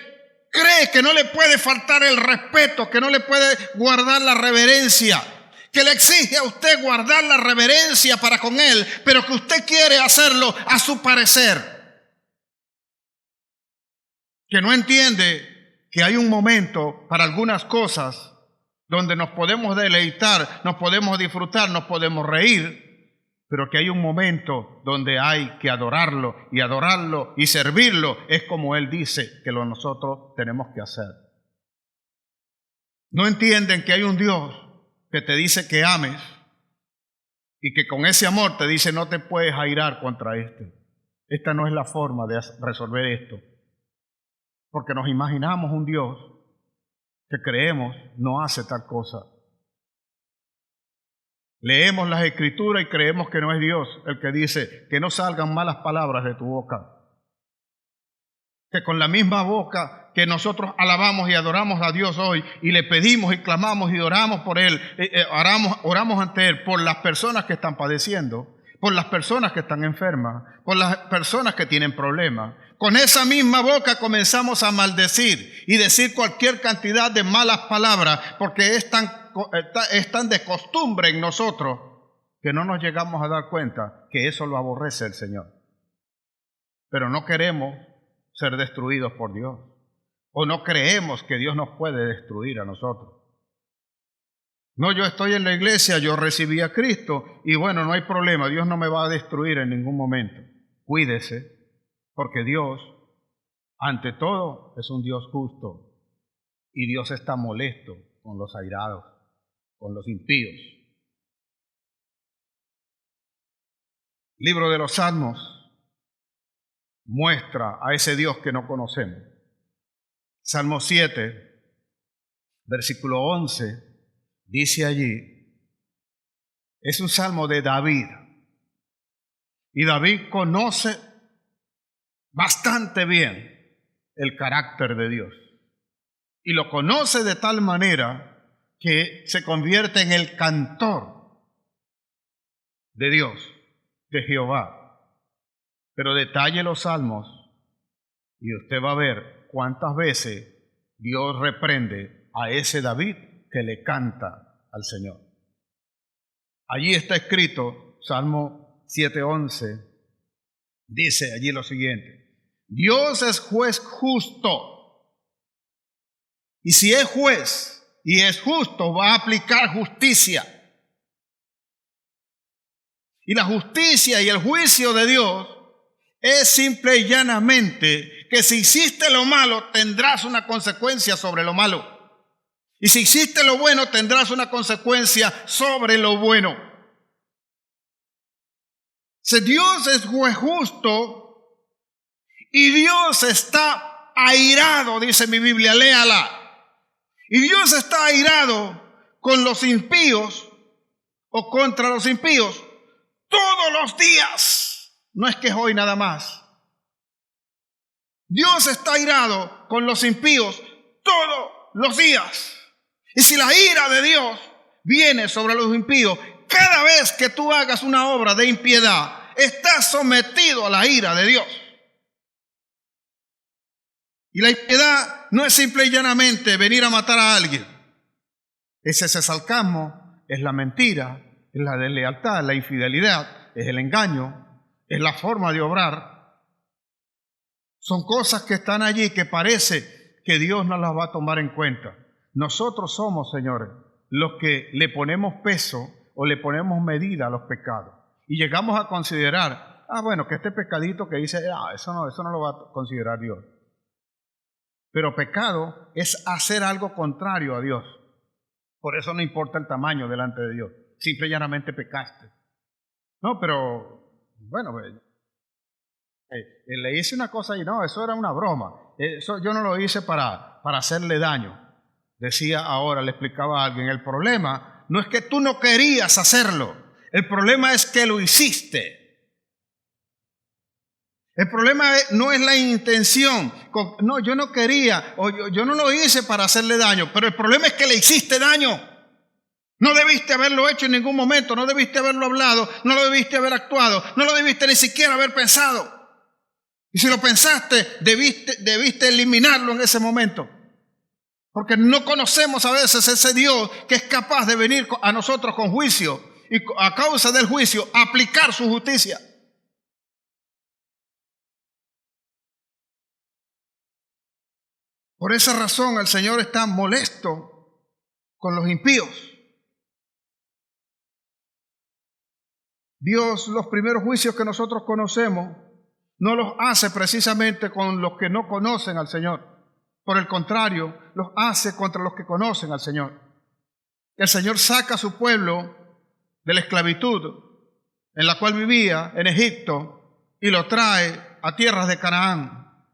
cree que no le puede faltar el respeto, que no le puede guardar la reverencia, que le exige a usted guardar la reverencia para con Él, pero que usted quiere hacerlo a su parecer. Que no entiende que hay un momento para algunas cosas donde nos podemos deleitar, nos podemos disfrutar, nos podemos reír, pero que hay un momento donde hay que adorarlo y servirlo. Es como Él dice que nosotros tenemos que hacer. No entienden que hay un Dios que te dice que ames y que con ese amor te dice no te puedes airar contra este. Esta no es la forma de resolver esto, porque nos imaginamos un Dios que creemos no hace tal cosa. Leemos las Escrituras y creemos que no es Dios el que dice que no salgan malas palabras de tu boca. que con la misma boca que nosotros alabamos y adoramos a Dios hoy y le pedimos y clamamos y oramos por Él, oramos ante Él por las personas que están padeciendo, por las personas que están enfermas, por las personas que tienen problemas. Con esa misma boca comenzamos a maldecir y decir cualquier cantidad de malas palabras, porque es tan de costumbre en nosotros que no nos llegamos a dar cuenta que eso lo aborrece el Señor. Pero no queremos ser destruidos por Dios, o no creemos que Dios nos puede destruir a nosotros. No, yo estoy en la iglesia, yo recibí a Cristo y bueno, no hay problema, Dios no me va a destruir en ningún momento. Cuídese, porque Dios, ante todo, es un Dios justo y Dios está molesto con los airados, con los impíos. Libro de los Salmos muestra a ese Dios que no conocemos. Salmo 7, versículo 11, dice allí, es un salmo de David. Y David conoce bastante bien el carácter de Dios. Y lo conoce de tal manera que se convierte en el cantor de Dios, de Jehová. Pero detalle los salmos y usted va a ver cuántas veces Dios reprende a ese David que le canta al Señor. Allí está escrito, Salmo 7:11, dice allí lo siguiente: Dios es juez justo, y si es juez y es justo, va a aplicar justicia. Y la justicia y el juicio de Dios es simple y llanamente que si hiciste lo malo, tendrás una consecuencia sobre lo malo. Y si hiciste lo bueno, tendrás una consecuencia sobre lo bueno. Si Dios es juez justo y Dios está airado, dice mi Biblia, léala. Y Dios está airado con los impíos o contra los impíos todos los días. No es que es hoy nada más. Dios está airado con los impíos todos los días. Y si la ira de Dios viene sobre los impíos, cada vez que tú hagas una obra de impiedad, estás sometido a la ira de Dios. Y la impiedad no es simple y llanamente venir a matar a alguien. Ese es el sarcasmo, es la mentira, es la deslealtad, la infidelidad, es el engaño, es la forma de obrar. Son cosas que están allí que parece que Dios no las va a tomar en cuenta. Nosotros somos, señores, los que le ponemos peso o le ponemos medida a los pecados. Y llegamos a considerar, bueno, que este pecadito que dice, eso no lo va a considerar Dios. Pero pecado es hacer algo contrario a Dios. Por eso no importa el tamaño delante de Dios. Simple y llanamente pecaste. No, pero bueno, le hice una cosa y no, eso era una broma. Eso yo no lo hice para hacerle daño. Decía ahora, le explicaba a alguien, el problema no es que tú no querías hacerlo. El problema es que lo hiciste. El problema no es la intención. No, yo no quería, o yo no lo hice para hacerle daño, pero el problema es que le hiciste daño. No debiste haberlo hecho en ningún momento, no debiste haberlo hablado, no lo debiste haber actuado, no lo debiste ni siquiera haber pensado. Y si lo pensaste, debiste eliminarlo en ese momento. Porque no conocemos a veces ese Dios que es capaz de venir a nosotros con juicio y a causa del juicio aplicar su justicia. Por esa razón el Señor está molesto con los impíos. Dios, los primeros juicios que nosotros conocemos, no los hace precisamente con los que no conocen al Señor. Por el contrario, los hace contra los que conocen al Señor. El Señor saca a su pueblo de la esclavitud en la cual vivía en Egipto y lo trae a tierras de Canaán.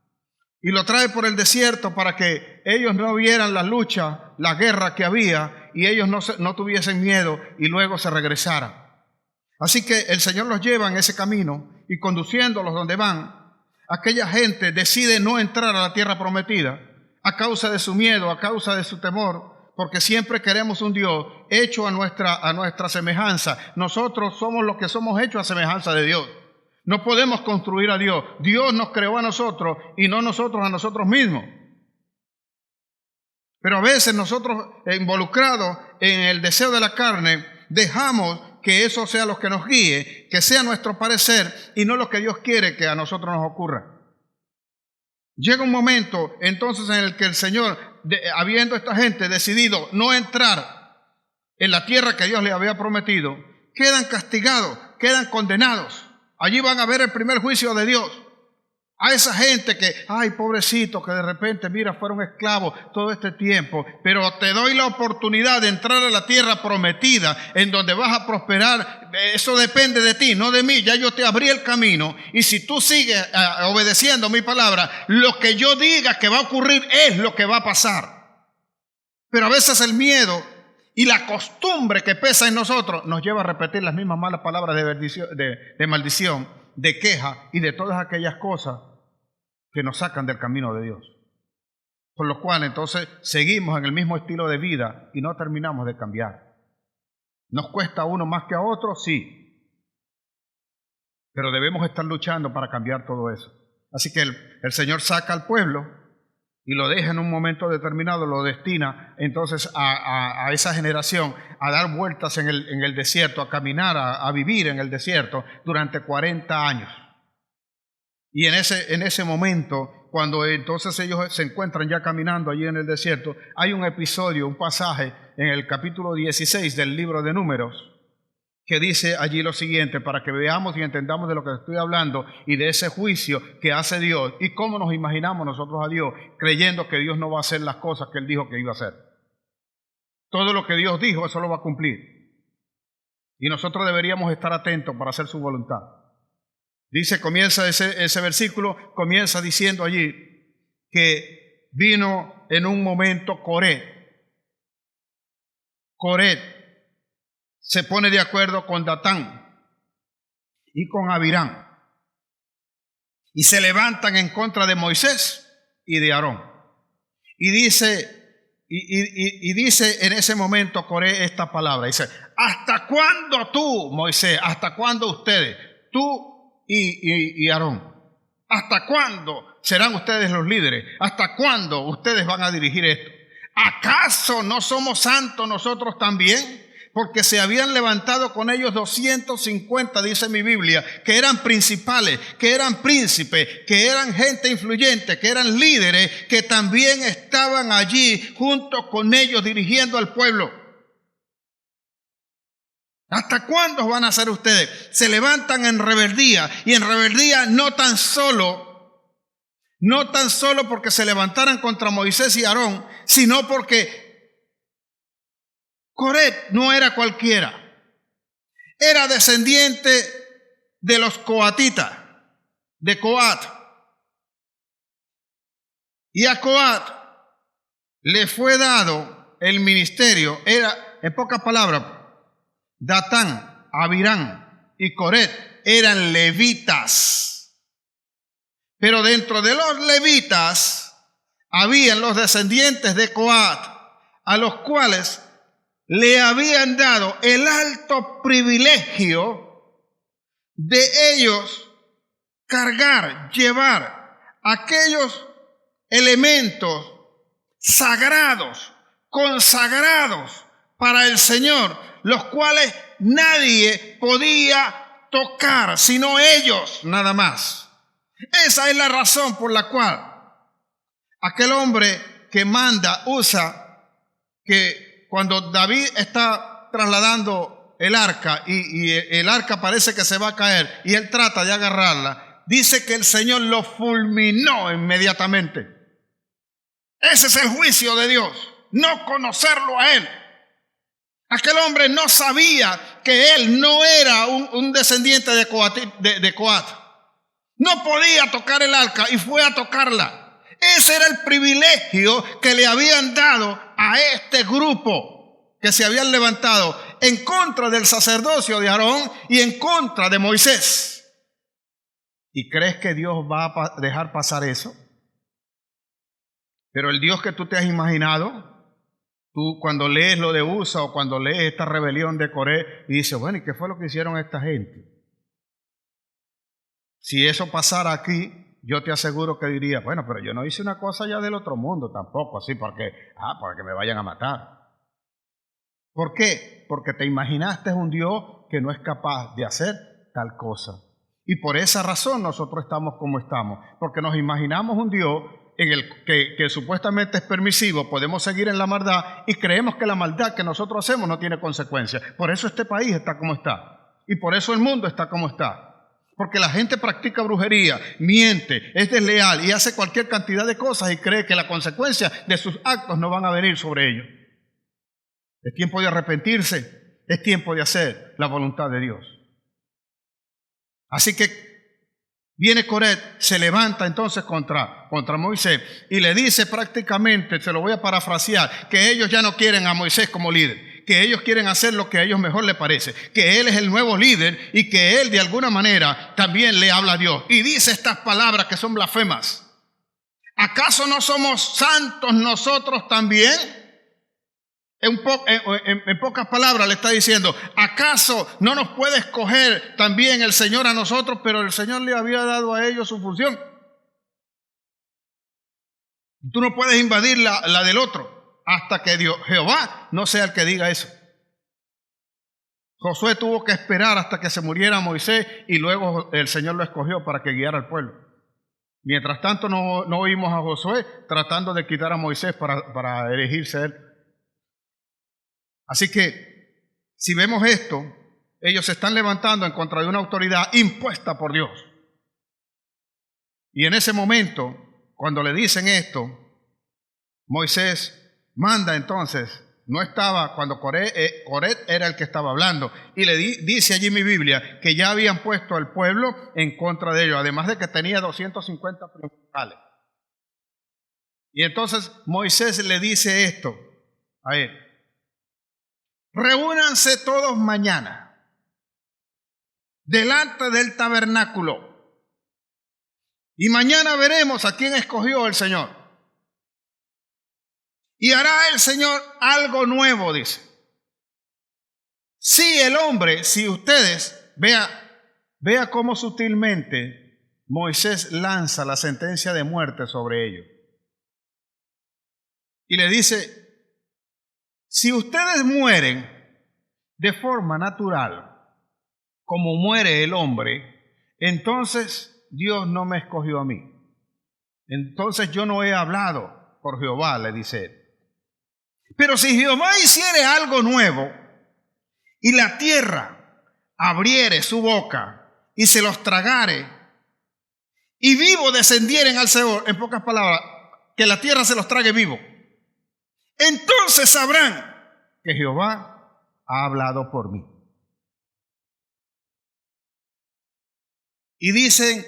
Y lo trae por el desierto para que ellos no vieran la lucha, la guerra que había y ellos no tuviesen miedo y luego se regresaran. Así que el Señor los lleva en ese camino y conduciéndolos donde van, aquella gente decide no entrar a la tierra prometida a causa de su miedo, a causa de su temor, porque siempre queremos un Dios hecho a nuestra semejanza. Nosotros somos los que somos hechos a semejanza de Dios. No podemos construir a Dios. Dios nos creó a nosotros y no nosotros a nosotros mismos. Pero a veces nosotros, involucrados en el deseo de la carne, dejamos que eso sea lo que nos guíe, que sea nuestro parecer y no lo que Dios quiere que a nosotros nos ocurra. Llega un momento entonces en el que el Señor, habiendo esta gente decidido no entrar en la tierra que Dios le había prometido, quedan castigados, quedan condenados. Allí van a ver el primer juicio de Dios. A esa gente que, ay, pobrecito, que de repente, mira, fueron esclavos todo este tiempo, pero te doy la oportunidad de entrar a la tierra prometida, en donde vas a prosperar. Eso depende de ti, no de mí. Ya yo te abrí el camino, y si tú sigues obedeciendo mi palabra, lo que yo diga que va a ocurrir es lo que va a pasar. Pero a veces el miedo y la costumbre que pesa en nosotros nos lleva a repetir las mismas malas palabras de maldición, de queja y de todas aquellas cosas que nos sacan del camino de Dios. Por lo cual entonces seguimos en el mismo estilo de vida y no terminamos de cambiar. ¿Nos cuesta a uno más que a otro? Sí. Pero debemos estar luchando para cambiar todo eso. Así que el Señor saca al pueblo y lo deja en un momento determinado, lo destina entonces a esa generación a dar vueltas en el desierto, a caminar, a vivir en el desierto durante 40 años. Y en ese momento, cuando entonces ellos se encuentran ya caminando allí en el desierto, hay un episodio, un pasaje en el capítulo 16 del libro de Números, que dice allí lo siguiente, para que veamos y entendamos de lo que estoy hablando y de ese juicio que hace Dios y cómo nos imaginamos nosotros a Dios, creyendo que Dios no va a hacer las cosas que Él dijo que iba a hacer. Todo lo que Dios dijo, eso lo va a cumplir. Y nosotros deberíamos estar atentos para hacer su voluntad. Dice, comienza ese versículo, comienza diciendo allí que vino en un momento Coré. Coré se pone de acuerdo con Datán y con Abirán y se levantan en contra de Moisés y de Aarón. Y dice en ese momento Coré esta palabra, dice, ¿hasta cuándo tú, Moisés? ¿Hasta cuándo ustedes? Tú y Aarón. ¿Hasta cuándo serán ustedes los líderes? ¿Hasta cuándo ustedes van a dirigir esto? ¿Acaso no somos santos nosotros también? Porque se habían levantado con ellos 250, dice mi Biblia, que eran principales, que eran príncipes, que eran gente influyente, que eran líderes, que también estaban allí junto con ellos dirigiendo al pueblo. ¿Hasta cuándo van a ser ustedes? Se levantan en rebeldía, y en rebeldía no tan solo porque se levantaran contra Moisés y Aarón, sino porque Coré no era cualquiera. Era descendiente de los coatitas, de Coat. Y a Coat le fue dado el ministerio, era, en pocas palabras, Datán, Abirán y Coré eran levitas. Pero dentro de los levitas habían los descendientes de Coat, a los cuales le habían dado el alto privilegio de ellos cargar, llevar aquellos elementos sagrados, consagrados para el Señor, los cuales nadie podía tocar, sino ellos nada más. Esa es la razón por la cual aquel hombre que manda, Usa, que cuando David está trasladando el arca y el arca parece que se va a caer y él trata de agarrarla, dice que el Señor lo fulminó inmediatamente. Ese es el juicio de Dios, no conocerlo a él. Aquel hombre no sabía que él no era un descendiente de Coat. No podía tocar el arca y fue a tocarla. Ese era el privilegio que le habían dado a este grupo que se habían levantado en contra del sacerdocio de Aarón y en contra de Moisés. ¿Y crees que Dios va a dejar pasar eso? Pero el Dios que tú te has imaginado, tú cuando lees lo de Usa o cuando lees esta rebelión de Coré y dices, bueno, ¿y qué fue lo que hicieron esta gente? Si eso pasara aquí, yo te aseguro que diría, bueno, pero yo no hice una cosa ya del otro mundo tampoco, así porque me vayan a matar. ¿Por qué? Porque te imaginaste un Dios que no es capaz de hacer tal cosa. Y por esa razón nosotros estamos como estamos, porque nos imaginamos un Dios en el que supuestamente es permisivo, podemos seguir en la maldad y creemos que la maldad que nosotros hacemos no tiene consecuencias. Por eso este país está como está y por eso el mundo está como está. Porque la gente practica brujería, miente, es desleal y hace cualquier cantidad de cosas y cree que la consecuencia de sus actos no van a venir sobre ellos. Es tiempo de arrepentirse, es tiempo de hacer la voluntad de Dios. Así que viene Coré, se levanta entonces contra Moisés y le dice prácticamente, se lo voy a parafrasear, que ellos ya no quieren a Moisés como líder, que ellos quieren hacer lo que a ellos mejor les parece, que él es el nuevo líder y que él de alguna manera también le habla a Dios. Y dice estas palabras que son blasfemas. ¿Acaso no somos santos nosotros también? En pocas palabras le está diciendo, ¿acaso no nos puede escoger también el Señor a nosotros? Pero el Señor le había dado a ellos su función. Tú no puedes invadir la del otro hasta que Jehová no sea el que diga eso. Josué tuvo que esperar hasta que se muriera Moisés y luego el Señor lo escogió para que guiara al pueblo. Mientras tanto no oímos a Josué tratando de quitar a Moisés para elegirse él. Así que, si vemos esto, ellos se están levantando en contra de una autoridad impuesta por Dios. Y en ese momento, cuando le dicen esto, Moisés manda entonces, no estaba cuando Coré era el que estaba hablando, y le dice allí en mi Biblia que ya habían puesto al pueblo en contra de ellos, además de que tenía 250 principales. Y entonces Moisés le dice esto a él. Reúnanse todos mañana delante del tabernáculo y mañana veremos a quién escogió el Señor. Y hará el Señor algo nuevo, dice. Si ustedes, vea cómo sutilmente Moisés lanza la sentencia de muerte sobre ellos. Y le dice, si ustedes mueren de forma natural, como muere el hombre, entonces Dios no me escogió a mí. Entonces yo no he hablado por Jehová, le dice él. Pero si Jehová hiciere algo nuevo y la tierra abriere su boca y se los tragare y vivo descendieren al Seol, en pocas palabras, que la tierra se los trague vivo, entonces sabrán que Jehová ha hablado por mí. Y dicen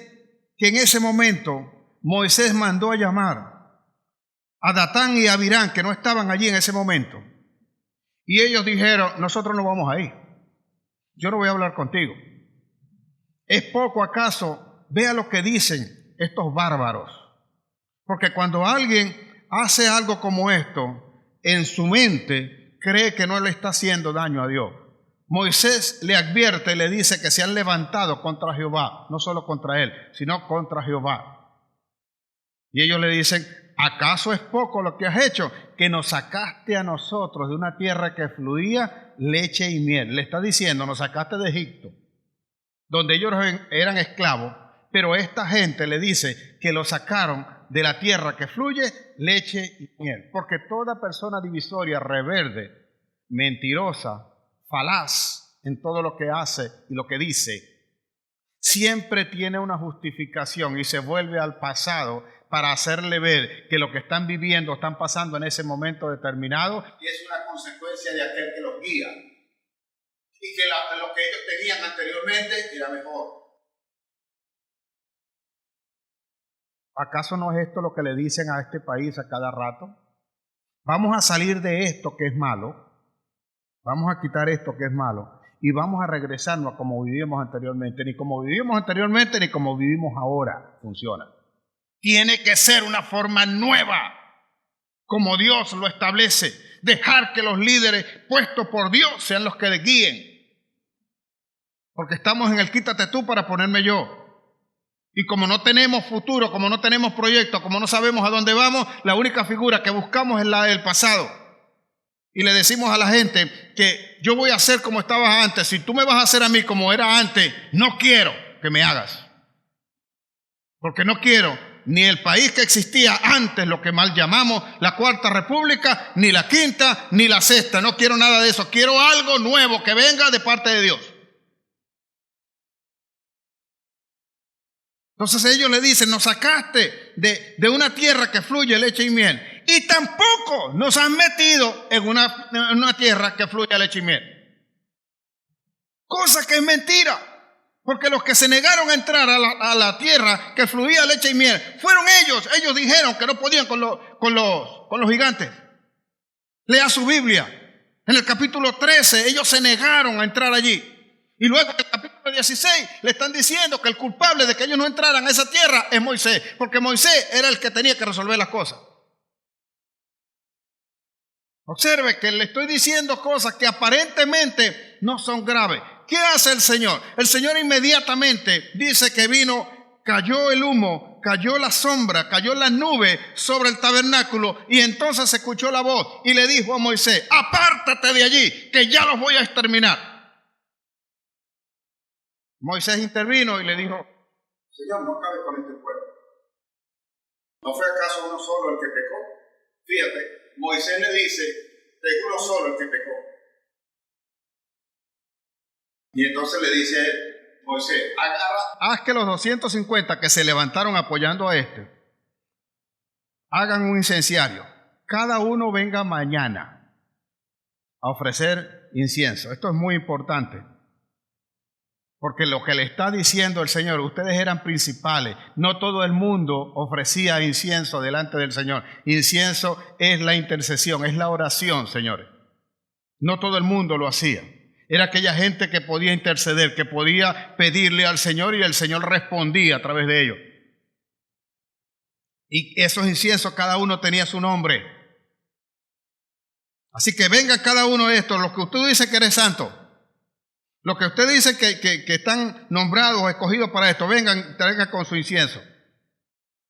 que en ese momento Moisés mandó a llamar a Datán y a Abirán, que no estaban allí en ese momento. Y ellos dijeron, nosotros no vamos ahí. Yo no voy a hablar contigo. ¿Es poco acaso? Vea lo que dicen estos bárbaros. Porque cuando alguien hace algo como esto, en su mente cree que no le está haciendo daño a Dios. Moisés le advierte y le dice que se han levantado contra Jehová, no solo contra él, sino contra Jehová. Y ellos le dicen, ¿acaso es poco lo que has hecho? Que nos sacaste a nosotros de una tierra que fluía leche y miel. Le está diciendo, nos sacaste de Egipto, donde ellos eran esclavos, pero esta gente le dice que lo sacaron de la tierra que fluye leche y miel. Porque toda persona divisoria, reverde, mentirosa, falaz en todo lo que hace y lo que dice, siempre tiene una justificación y se vuelve al pasado para hacerle ver que lo que están viviendo, están pasando en ese momento determinado y es una consecuencia de aquel que los guía y que lo que ellos tenían anteriormente era mejor. ¿Acaso no es esto lo que le dicen a este país a cada rato? Vamos a salir de esto que es malo, vamos a quitar esto que es malo y vamos a regresarnos a como vivíamos anteriormente. Ni como vivíamos anteriormente, ni como vivimos ahora funciona. Tiene que ser una forma nueva, como Dios lo establece. Dejar que los líderes puestos por Dios sean los que guíen. Porque estamos en el quítate tú para ponerme yo. Y como no tenemos futuro, como no tenemos proyecto, como no sabemos a dónde vamos, la única figura que buscamos es la del pasado. Y le decimos a la gente que yo voy a hacer como estabas antes. Si tú me vas a hacer a mí como era antes, no quiero que me hagas. Porque no quiero ni el país que existía antes, lo que mal llamamos la Cuarta República, ni la Quinta, ni la Sexta. No quiero nada de eso. Quiero algo nuevo que venga de parte de Dios. Entonces ellos le dicen, nos sacaste de una tierra que fluye leche y miel. Y tampoco nos han metido en una tierra que fluye leche y miel. Cosa que es mentira. Porque los que se negaron a entrar a la tierra que fluía leche y miel fueron ellos. Ellos dijeron que no podían con los gigantes. Lea su Biblia. En el capítulo 13 ellos se negaron a entrar allí. Y luego en el capítulo 16 le están diciendo que el culpable de que ellos no entraran a esa tierra es Moisés. Porque Moisés era el que tenía que resolver las cosas. Observe que le estoy diciendo cosas que aparentemente no son graves. ¿Qué hace el Señor? El Señor inmediatamente dice que vino, cayó el humo, cayó la sombra, cayó la nube sobre el tabernáculo y entonces se escuchó la voz y le dijo a Moisés, apártate de allí, que ya los voy a exterminar. Moisés intervino y le dijo, Señor, no cabe con este pueblo. ¿No fue acaso uno solo el que pecó? Fíjate, Moisés le dice, es uno solo el que pecó. Y entonces le dice Moisés, haz que los 250 que se levantaron apoyando a este, hagan un incensario. Cada uno venga mañana a ofrecer incienso. Esto es muy importante. Porque lo que le está diciendo el Señor, ustedes eran principales, no todo el mundo ofrecía incienso delante del Señor. Incienso es la intercesión, es la oración, señores. No todo el mundo lo hacía. Era aquella gente que podía interceder, que podía pedirle al Señor y el Señor respondía a través de ellos. Y esos inciensos cada uno tenía su nombre. Así que venga cada uno de estos, los que usted dice que eres santo. Los que usted dice que están nombrados o escogidos para esto, vengan, traigan con su incienso.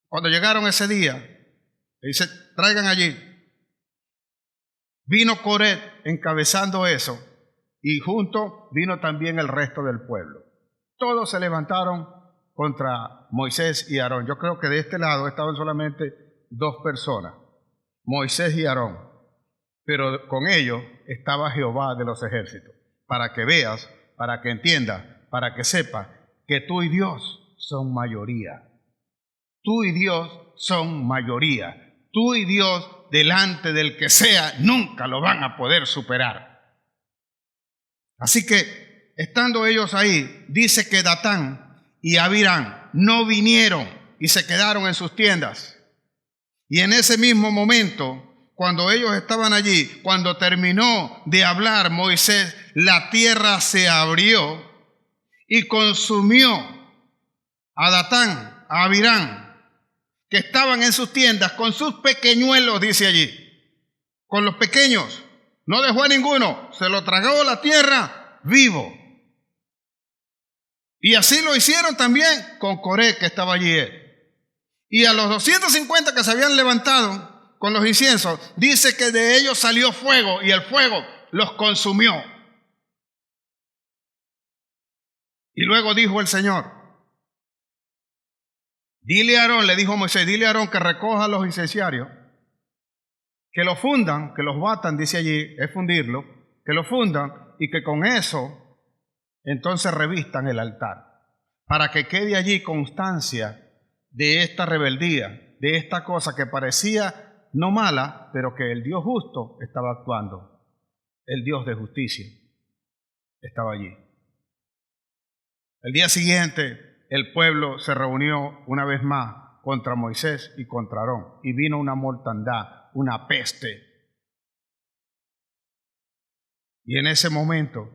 Cuando llegaron ese día, dice, traigan allí. Vino Coré encabezando eso y junto vino también el resto del pueblo. Todos se levantaron contra Moisés y Aarón. Yo creo que de este lado estaban solamente dos personas, Moisés y Aarón, pero con ellos estaba Jehová de los ejércitos, para que veas, para que entiendas, para que sepas que tú y Dios son mayoría. Tú y Dios son mayoría. Tú y Dios, delante del que sea, nunca lo van a poder superar. Así que, estando ellos ahí, dice que Datán y Abirán no vinieron y se quedaron en sus tiendas. Y en ese mismo momento, cuando ellos estaban allí, cuando terminó de hablar Moisés, la tierra se abrió y consumió a Datán, a Abirán, que estaban en sus tiendas con sus pequeñuelos, dice allí, con los pequeños. No dejó a ninguno, se lo tragó la tierra vivo. Y así lo hicieron también con Coré, que estaba allí. Y a los 250 que se habían levantado con los inciensos, dice que de ellos salió fuego y el fuego los consumió. Y luego dijo el Señor, dile a Aarón, le dijo Moisés, dile a Aarón que recoja los incensarios, que los fundan, que los batan, dice allí, es fundirlo, que los fundan y que con eso entonces revistan el altar, para que quede allí constancia de esta rebeldía, de esta cosa que parecía no mala, pero que el Dios justo estaba actuando, el Dios de justicia estaba allí. El día siguiente el pueblo se reunió una vez más contra Moisés y contra Aarón y vino una mortandad, una peste. Y en ese momento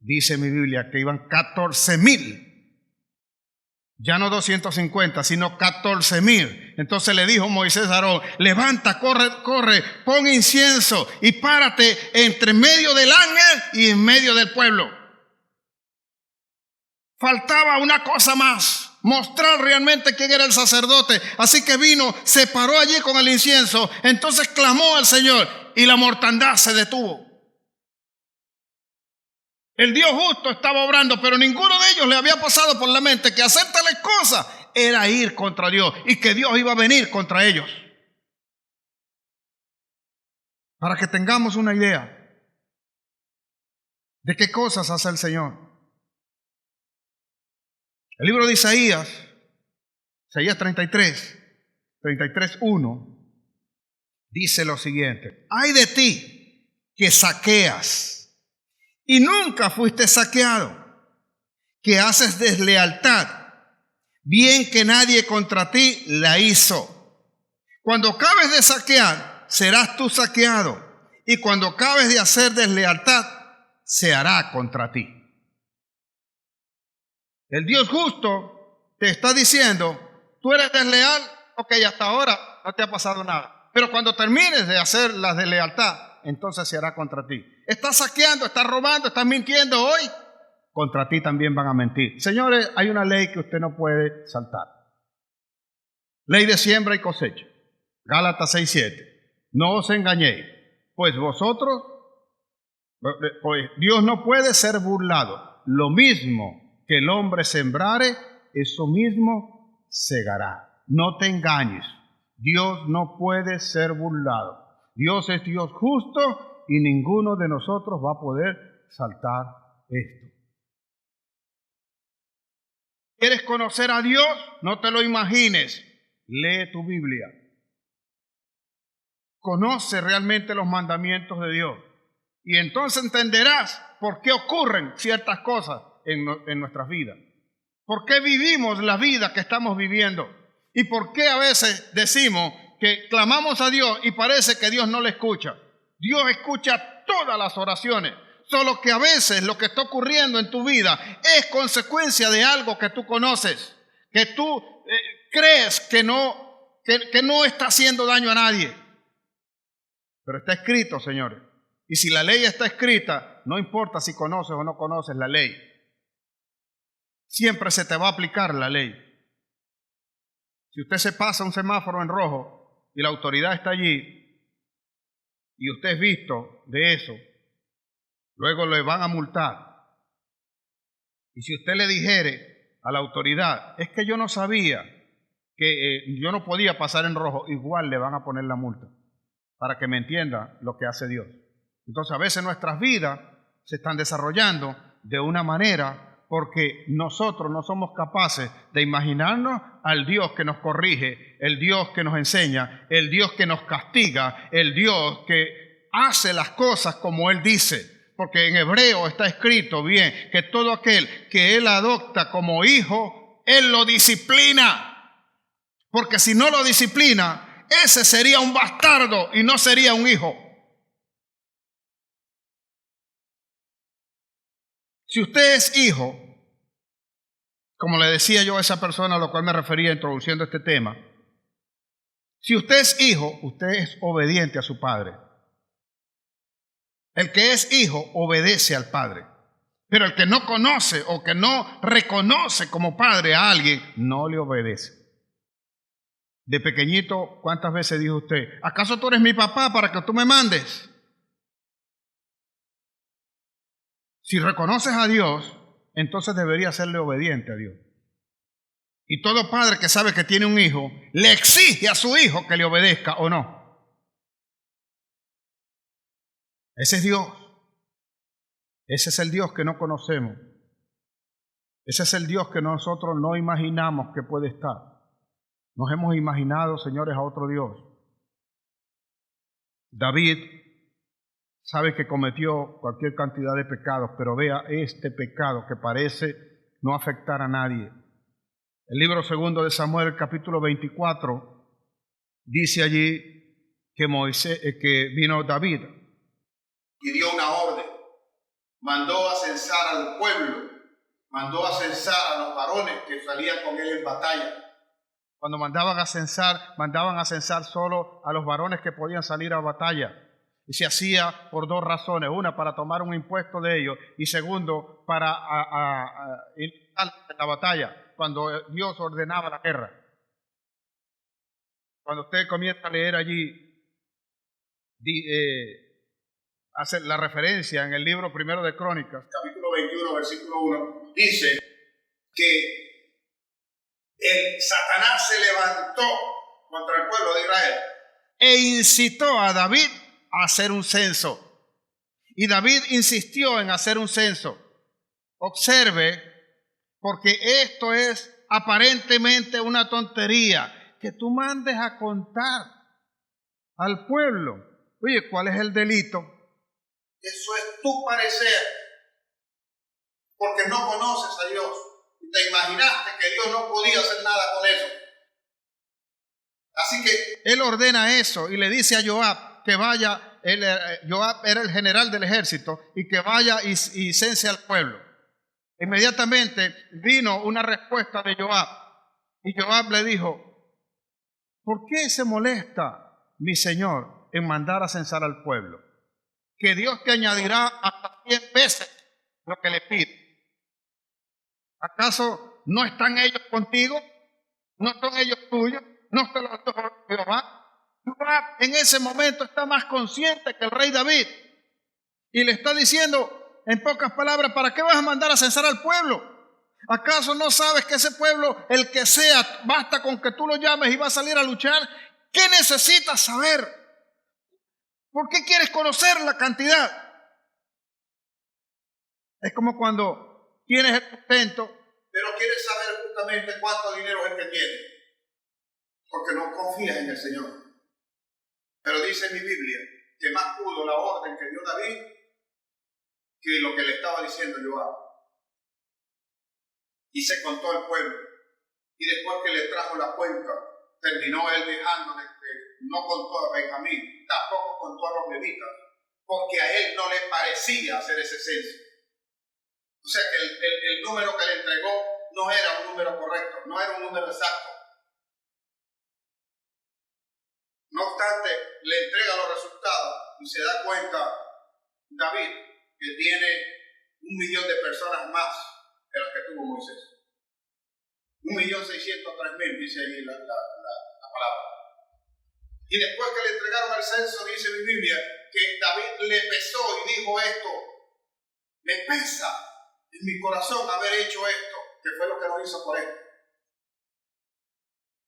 Dice mi Biblia que iban 14,000. Ya no 250, sino 14,000. Entonces le dijo Moisés a Aarón: levanta, corre, pon incienso y párate entre medio del ángel y en medio del pueblo. Faltaba una cosa más: mostrar realmente quién era el sacerdote. Así que vino, se paró allí con el incienso, entonces clamó al Señor y la mortandad se detuvo. El Dios justo estaba obrando, pero ninguno de ellos le había pasado por la mente que hacer tales cosas era ir contra Dios y que Dios iba a venir contra ellos. Para que tengamos una idea de qué cosas hace el Señor. El libro de Isaías 33:1, dice lo siguiente: ay de ti que saqueas y nunca fuiste saqueado, que haces deslealtad, bien que nadie contra ti la hizo. Cuando acabes de saquear, serás tú saqueado, y cuando acabes de hacer deslealtad, se hará contra ti. El Dios justo te está diciendo: tú eres desleal, ok, hasta ahora no te ha pasado nada, pero cuando termines de hacer la deslealtad, entonces se hará contra ti. Estás saqueando, estás robando, estás mintiendo hoy, contra ti también van a mentir. Señores, hay una ley que usted no puede saltar. Ley de siembra y cosecha. Gálatas 6:7. No os engañéis, pues Dios no puede ser burlado. Lo mismo que el hombre sembrare, eso mismo segará. No te engañes. Dios no puede ser burlado. Dios es Dios justo y ninguno de nosotros va a poder saltar esto. ¿Quieres conocer a Dios? No te lo imagines. Lee tu Biblia. Conoce realmente los mandamientos de Dios. Y entonces entenderás por qué ocurren ciertas cosas en nuestras vidas. ¿Por qué vivimos la vida que estamos viviendo? ¿Y por qué a veces decimos que clamamos a Dios y parece que Dios no le escucha? Dios escucha todas las oraciones, solo que a veces lo que está ocurriendo en tu vida es consecuencia de algo que tú conoces, que tú crees que no está haciendo daño a nadie. Pero está escrito, señores. Y si la ley está escrita, no importa si conoces o no conoces la ley, siempre se te va a aplicar la ley. Si usted se pasa un semáforo en rojo y la autoridad está allí y usted es visto de eso, luego le van a multar. Y si usted le dijere a la autoridad: es que yo no sabía que yo no podía pasar en rojo, igual le van a poner la multa, para que me entienda lo que hace Dios. Entonces a veces nuestras vidas se están desarrollando de una manera porque nosotros no somos capaces de imaginarnos al Dios que nos corrige, el Dios que nos enseña, el Dios que nos castiga, el Dios que hace las cosas como Él dice. Porque en hebreo está escrito bien que todo aquel que Él adopta como hijo, Él lo disciplina. Porque si no lo disciplina, ese sería un bastardo y no sería un hijo. Si usted es hijo, como le decía yo a esa persona a la cual me refería introduciendo este tema, si usted es hijo, usted es obediente a su padre. El que es hijo obedece al padre. Pero el que no conoce o que no reconoce como padre a alguien, no le obedece. De pequeñito, ¿cuántas veces dijo usted: ¿acaso tú eres mi papá para que tú me mandes? Si reconoces a Dios, entonces debería serle obediente a Dios. Y todo padre que sabe que tiene un hijo, le exige a su hijo que le obedezca o no. Ese es Dios. Ese es el Dios que no conocemos. Ese es el Dios que nosotros no imaginamos que puede estar. Nos hemos imaginado, señores, a otro Dios. David sabe que cometió cualquier cantidad de pecados, pero vea este pecado que parece no afectar a nadie. El libro segundo de Samuel, capítulo 24, dice allí que vino David y dio una orden. mandó a censar al pueblo, mandó a censar a los varones que salían con él en batalla. Cuando mandaban a censar solo a los varones que podían salir a batalla. Y se hacía por dos razones. Una, para tomar un impuesto de ellos. Y segundo, para ir en la batalla, cuando Dios ordenaba la guerra. Cuando usted comienza a leer allí, hace la referencia en el libro primero de Crónicas, capítulo 21, versículo 1, dice que Satanás se levantó contra el pueblo de Israel e incitó a David a hacer un censo. Y David insistió en hacer un censo. Observe, porque esto es aparentemente una tontería, que tú mandes a contar al pueblo. Oye, ¿cuál es el delito? Eso es tu parecer, porque no conoces a Dios. Te imaginaste que Dios no podía hacer nada con eso. Así que él ordena eso y le dice a Joab que vaya. Joab era el general del ejército, y que vaya y cense al pueblo. Inmediatamente vino una respuesta de Joab, y Joab le dijo: ¿por qué se molesta mi señor en mandar a censar al pueblo? Que Dios te añadirá hasta 100 veces lo que le pide. ¿Acaso no están ellos contigo? ¿No son ellos tuyos? ¿No te los dio Jehová? Joab en ese momento está más consciente que el rey David, y le está diciendo en pocas palabras: ¿para qué vas a mandar a censar al pueblo? ¿Acaso no sabes que ese pueblo, el que sea, basta con que tú lo llames y va a salir a luchar? ¿Qué necesitas saber? ¿Por qué quieres conocer la cantidad? Es como cuando tienes el sustento, pero quieres saber justamente cuánto dinero es el que tiene, porque no confías en el Señor. Pero dice mi Biblia que más pudo la orden que dio David que lo que le estaba diciendo Joab. Y se contó al pueblo, y después que le trajo la cuenta, terminó él dejándole que no contó a Benjamín, tampoco contó a los levitas, porque a él no le parecía hacer ese censo. O sea que el número que le entregó no era un número correcto, no era un número exacto. No obstante, le entrega los resultados y se da cuenta David que tiene 1.000.000 de personas más de las que tuvo Moisés. 1.603.000 dice ahí la palabra. Y después que le entregaron el censo, dice mi Biblia, que David le pesó y dijo esto: me pesa en mi corazón haber hecho esto, que fue lo que no hizo por él.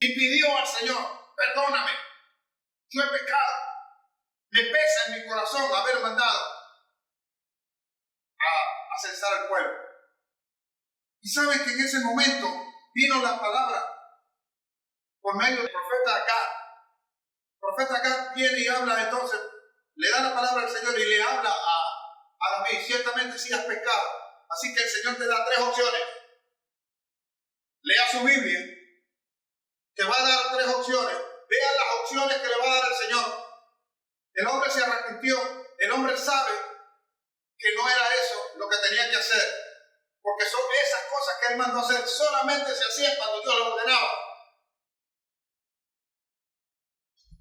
Y pidió al Señor: perdóname, yo he pecado. Me pesa en mi corazón haber mandado a censar al pueblo. Y sabes que en ese momento vino la palabra por medio del profeta Agag. El profeta Agag viene y habla, entonces le da la palabra al Señor y le habla a David: ciertamente sí has pecado. Así que el Señor te da 3 opciones. Lea su Biblia, te va a dar 3 opciones. Vea las opciones que le va a dar el Señor. El hombre se arrepintió, el hombre sabe que no era eso lo que tenía que hacer, porque son esas cosas que él mandó hacer, solamente se hacían cuando Dios lo ordenaba.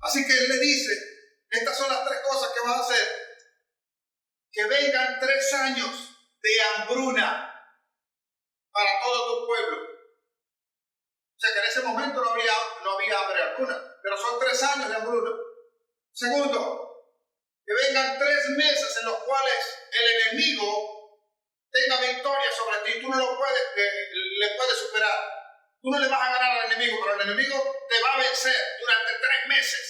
Así que él le dice: estas son las 3 cosas que vas a hacer. Que vengan 3 años de hambruna para todo tu pueblo. O sea que en ese momento no había hambre alguna, pero son 3 años de hambruna. Segundo, que vengan 3 meses en los cuales el enemigo tenga victoria sobre ti. Tú no le puedes superar. Tú no le vas a ganar al enemigo, pero el enemigo te va a vencer durante 3 meses.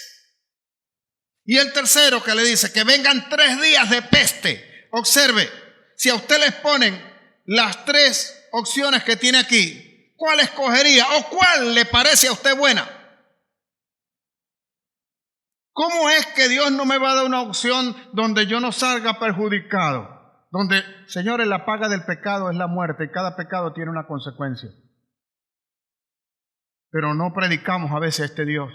Y el tercero que le dice: que vengan 3 días de peste. Observe, si a usted les ponen las 3 opciones que tiene aquí, ¿cuál escogería o cuál le parece a usted buena? ¿Cómo es que Dios no me va a dar una opción donde yo no salga perjudicado? Donde, señores, la paga del pecado es la muerte y cada pecado tiene una consecuencia. Pero no predicamos a veces a este Dios.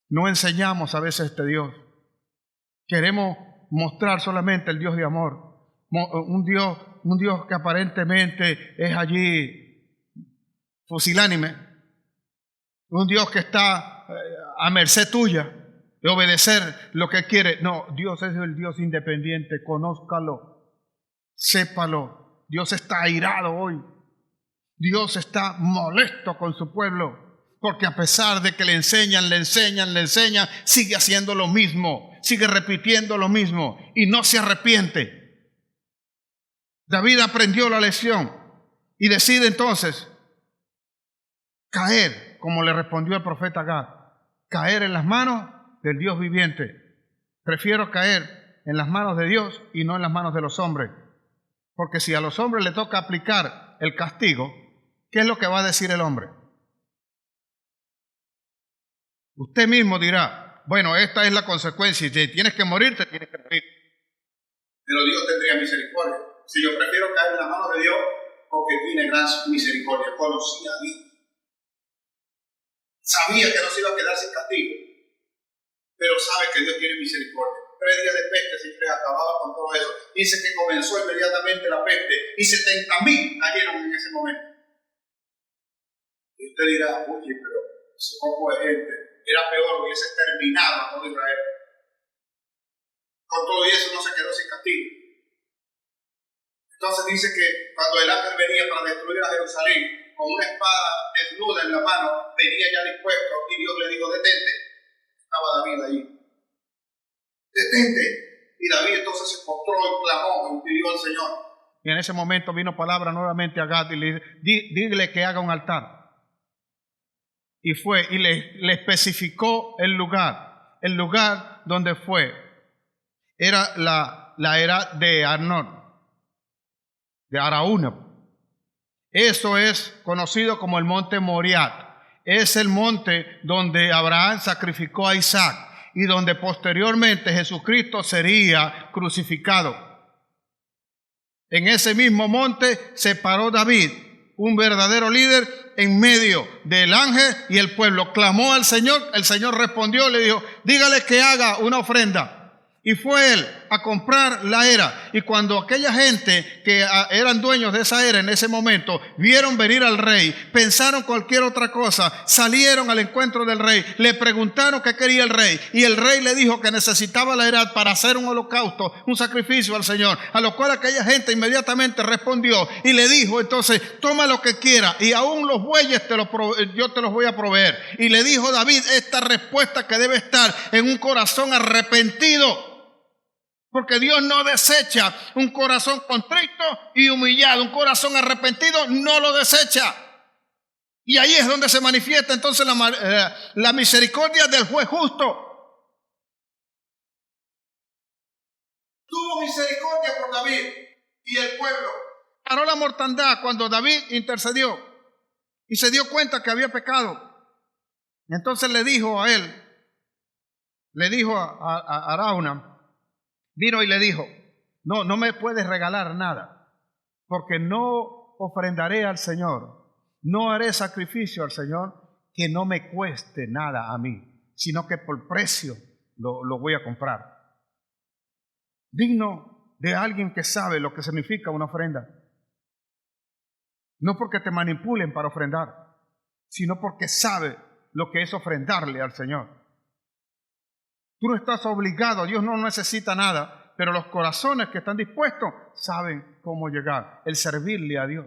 No enseñamos a veces a este Dios. Queremos mostrar solamente el Dios de amor. un Dios que aparentemente es allí fusilánime, un Dios que está a merced tuya de obedecer lo que quiere. No, Dios es el Dios independiente, conózcalo, sépalo. Dios está airado hoy. Dios está molesto con su pueblo, porque a pesar de que le enseñan, sigue haciendo lo mismo, sigue repitiendo lo mismo y no se arrepiente. David aprendió la lección y decide entonces caer, como le respondió el profeta Gad, caer en las manos del Dios viviente. Prefiero caer en las manos de Dios y no en las manos de los hombres, porque si a los hombres le toca aplicar el castigo, ¿qué es lo que va a decir el hombre? Usted mismo dirá, bueno, esta es la consecuencia, y si tienes que morir, te tienes que morir. Pero Dios tendría misericordia. Si yo prefiero caer en las manos de Dios, porque tiene gran misericordia. Conocía a Dios. Sabía que no se iba a quedar sin castigo, pero sabe que Dios tiene misericordia. 3 días de peste sin que acababa con todo eso. Dice que comenzó inmediatamente la peste y 70,000 cayeron en ese momento. Y usted dirá, oye, pero ese poco de gente era peor, hubiese terminado a todo Israel. Con todo eso no se quedó sin castigo. Entonces dice que cuando el ángel venía para destruir a Jerusalén, con una espada desnuda en la mano, venía ya dispuesto y Dios le dijo, detente. Estaba David allí. Detente. Y David entonces se postró y clamó y pidió al Señor. Y en ese momento vino palabra nuevamente a Gad y le dijo, dile que haga un altar. Y fue y le especificó el lugar donde fue. Era la era de Arnón, de Araúna. Eso es conocido como el monte Moriat. Es el monte donde Abraham sacrificó a Isaac y donde posteriormente Jesucristo sería crucificado. En ese mismo monte se paró David, un verdadero líder, en medio del ángel y el pueblo. Clamó al Señor, el Señor respondió, le dijo, dígale que haga una ofrenda. Y fue él a comprar la era. Y cuando aquella gente que eran dueños de esa era en ese momento vieron venir al rey, pensaron cualquier otra cosa, salieron al encuentro del rey, le preguntaron qué quería el rey. Y el rey le dijo que necesitaba la era para hacer un holocausto, un sacrificio al Señor. A lo cual aquella gente inmediatamente respondió y le dijo, entonces, toma lo que quiera y aún los bueyes yo te los voy a proveer. Y le dijo David esta respuesta que debe estar en un corazón arrepentido. Porque Dios no desecha un corazón contrito y humillado. Un corazón arrepentido no lo desecha. Y ahí es donde se manifiesta entonces la misericordia del juez justo. Tuvo misericordia por David y el pueblo. Paró la mortandad cuando David intercedió y se dio cuenta que había pecado. Entonces le dijo a él, le dijo a Araúna, vino y le dijo, no me puedes regalar nada, porque no ofrendaré al Señor, no haré sacrificio al Señor que no me cueste nada a mí, sino que por precio lo voy a comprar. Digno de alguien que sabe lo que significa una ofrenda. No porque te manipulen para ofrendar, sino porque sabe lo que es ofrendarle al Señor. Tú no estás obligado, Dios no necesita nada, pero los corazones que están dispuestos saben cómo llegar, el servirle a Dios.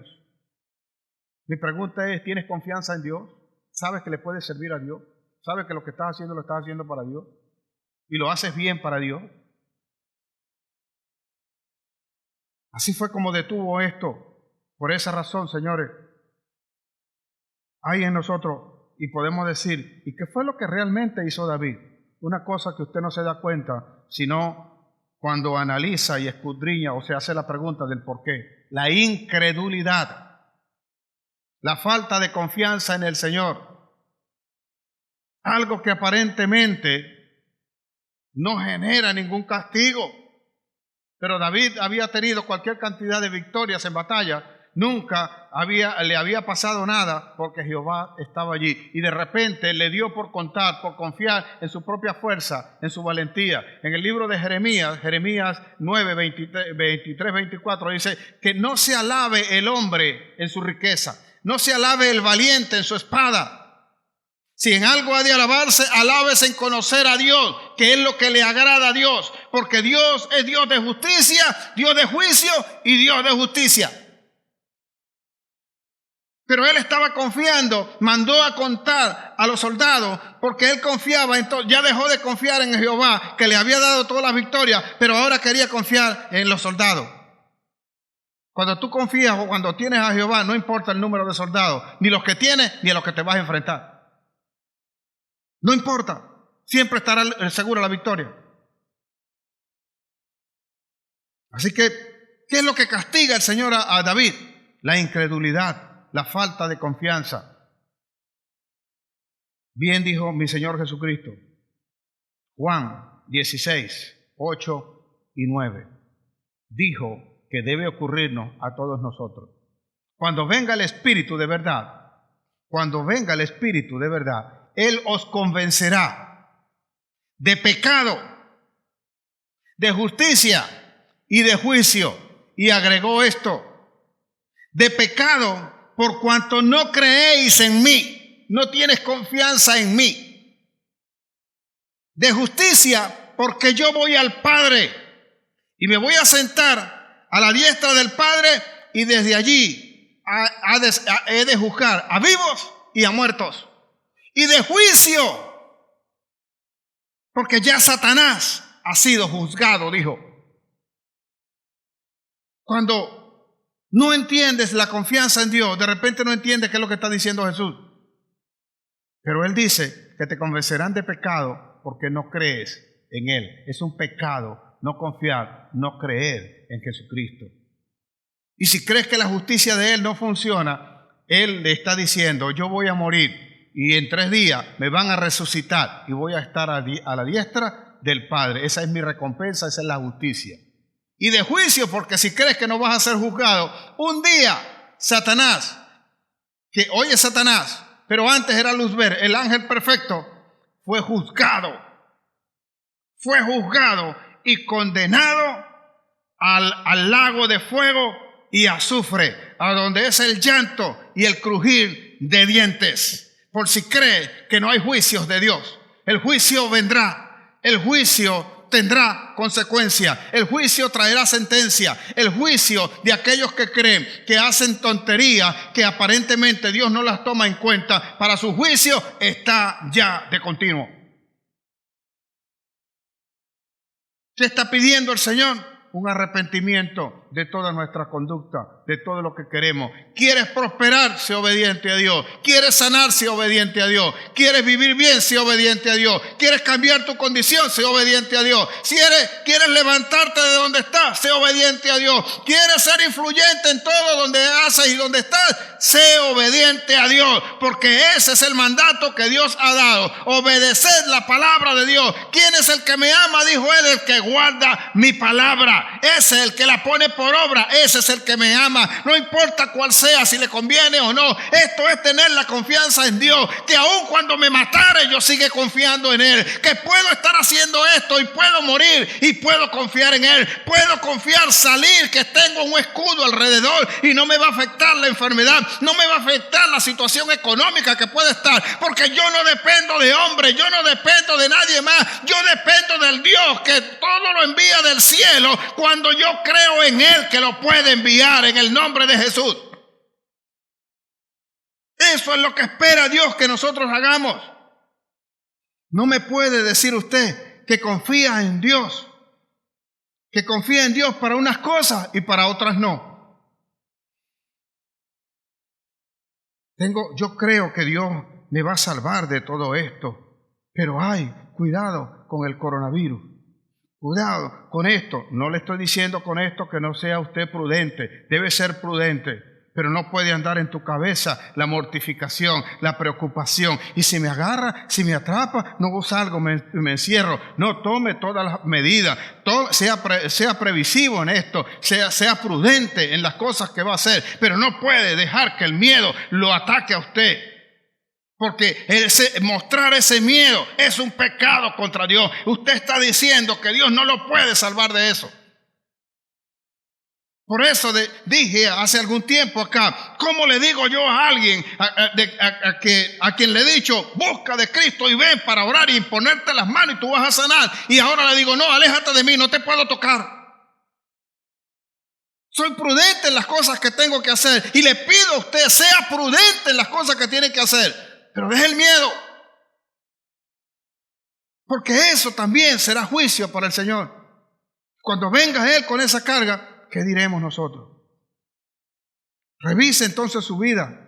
Mi pregunta es, ¿tienes confianza en Dios? ¿Sabes que le puedes servir a Dios? ¿Sabes que lo que estás haciendo lo estás haciendo para Dios? ¿Y lo haces bien para Dios? Así fue como detuvo esto. Por esa razón, señores, hay en nosotros, y podemos decir, ¿y qué fue lo que realmente hizo David? Una cosa que usted no se da cuenta, sino cuando analiza y escudriña o se hace la pregunta del por qué. La incredulidad, la falta de confianza en el Señor. Algo que aparentemente no genera ningún castigo. Pero David había tenido cualquier cantidad de victorias en batalla nunca le había pasado nada porque Jehová estaba allí. Y de repente le dio por confiar en su propia fuerza, en su valentía. En el libro de Jeremías 9, 23, 24, dice que no se alabe el hombre en su riqueza, no se alabe el valiente en su espada. Si en algo ha de alabarse, alábese en conocer a Dios, que es lo que le agrada a Dios, porque Dios es Dios de justicia, Dios de juicio y Dios de justicia. Pero él estaba confiando, mandó a contar a los soldados, porque él confiaba, ya dejó de confiar en Jehová, que le había dado todas las victorias, pero ahora quería confiar en los soldados. Cuando tú confías o cuando tienes a Jehová, no importa el número de soldados, ni los que tienes, ni a los que te vas a enfrentar. No importa, siempre estará segura la victoria. Así que, ¿qué es lo que castiga el Señor a David? La incredulidad, la falta de confianza. Bien dijo mi Señor Jesucristo, Juan 16, 8 y 9. Dijo que debe ocurrirnos a todos nosotros. Cuando venga el Espíritu de verdad, Él os convencerá de pecado, de justicia y de juicio. Y agregó esto, de pecado por cuanto no creéis en mí, no tienes confianza en mí. De justicia porque yo voy al Padre y me voy a sentar a la diestra del Padre y desde allí he de juzgar a vivos y a muertos. Y de juicio, porque ya Satanás ha sido juzgado, dijo. Cuando no entiendes la confianza en Dios, de repente no entiendes qué es lo que está diciendo Jesús. Pero Él dice que te convencerán de pecado porque no crees en Él. Es un pecado no confiar, no creer en Jesucristo. Y si crees que la justicia de Él no funciona, Él le está diciendo, yo voy a morir. Y en 3 días me van a resucitar y voy a estar a la diestra del Padre. Esa es mi recompensa, esa es la justicia. Y de juicio, porque si crees que no vas a ser juzgado, un día Satanás, que hoy es Satanás, pero antes era Luzbel, el ángel perfecto, fue juzgado y condenado al lago de fuego y azufre, a donde es el llanto y el crujir de dientes. Por si cree que no hay juicios de Dios. El juicio vendrá. El juicio tendrá consecuencia. El juicio traerá sentencia. El juicio de aquellos que creen que hacen tonterías que aparentemente Dios no las toma en cuenta. Para su juicio está ya de continuo. ¿Qué está pidiendo el Señor? Un arrepentimiento de toda nuestra conducta, de todo lo que queremos. ¿Quieres prosperar? Sé obediente a Dios. ¿Quieres sanar? Sé obediente a Dios. ¿Quieres vivir bien? Sé obediente a Dios. ¿Quieres cambiar tu condición? Sé obediente a Dios. Si quieres levantarte de donde estás, sé obediente a Dios. ¿Quieres ser influyente en todo donde haces y donde estás? Sé obediente a Dios, porque ese es el mandato que Dios ha dado. Obedeced la palabra de Dios. ¿Quién es el que me ama? Dijo Él, el que guarda mi palabra. Ese es el que la pone por obra. Ese es el que me ama. No importa cuál sea, si le conviene o no. Esto es tener la confianza en Dios, que aun cuando me matare yo sigue confiando en Él, que puedo estar haciendo esto y puedo morir y puedo confiar en Él. Puedo confiar, salir, que tengo un escudo alrededor y no me va a afectar la enfermedad, no me va a afectar la situación económica que puede estar, porque yo no dependo de hombre, yo no dependo de nadie más. Yo dependo del Dios que todo lo envía del cielo, cuando yo creo en Él que lo puede enviar en el nombre de Jesús. Eso es lo que espera Dios que nosotros hagamos. No me puede decir usted que confía en Dios, que confía en Dios para unas cosas y para otras no. Yo creo que Dios me va a salvar de todo esto, pero cuidado con el coronavirus. Cuidado con esto. No le estoy diciendo con esto que no sea usted prudente. Debe ser prudente. Pero no puede andar en tu cabeza la mortificación, la preocupación. Y si me agarra, si me atrapa, no salgo, me encierro. No, tome todas las medidas. Sea previsivo en esto. Sea prudente en las cosas que va a hacer. Pero no puede dejar que el miedo lo ataque a usted. Porque mostrar ese miedo es un pecado contra Dios. Usted está diciendo que Dios no lo puede salvar de eso. Por eso dije hace algún tiempo acá, ¿cómo le digo yo a alguien a quien le he dicho, busca de Cristo y ven para orar y ponerte las manos y tú vas a sanar? Y ahora le digo, no, aléjate de mí, no te puedo tocar. Soy prudente en las cosas que tengo que hacer y le pido a usted, sea prudente en las cosas que tiene que hacer, pero deje el miedo. Porque eso también será juicio para el Señor. Cuando venga Él con esa carga, ¿qué diremos nosotros? Revise entonces su vida.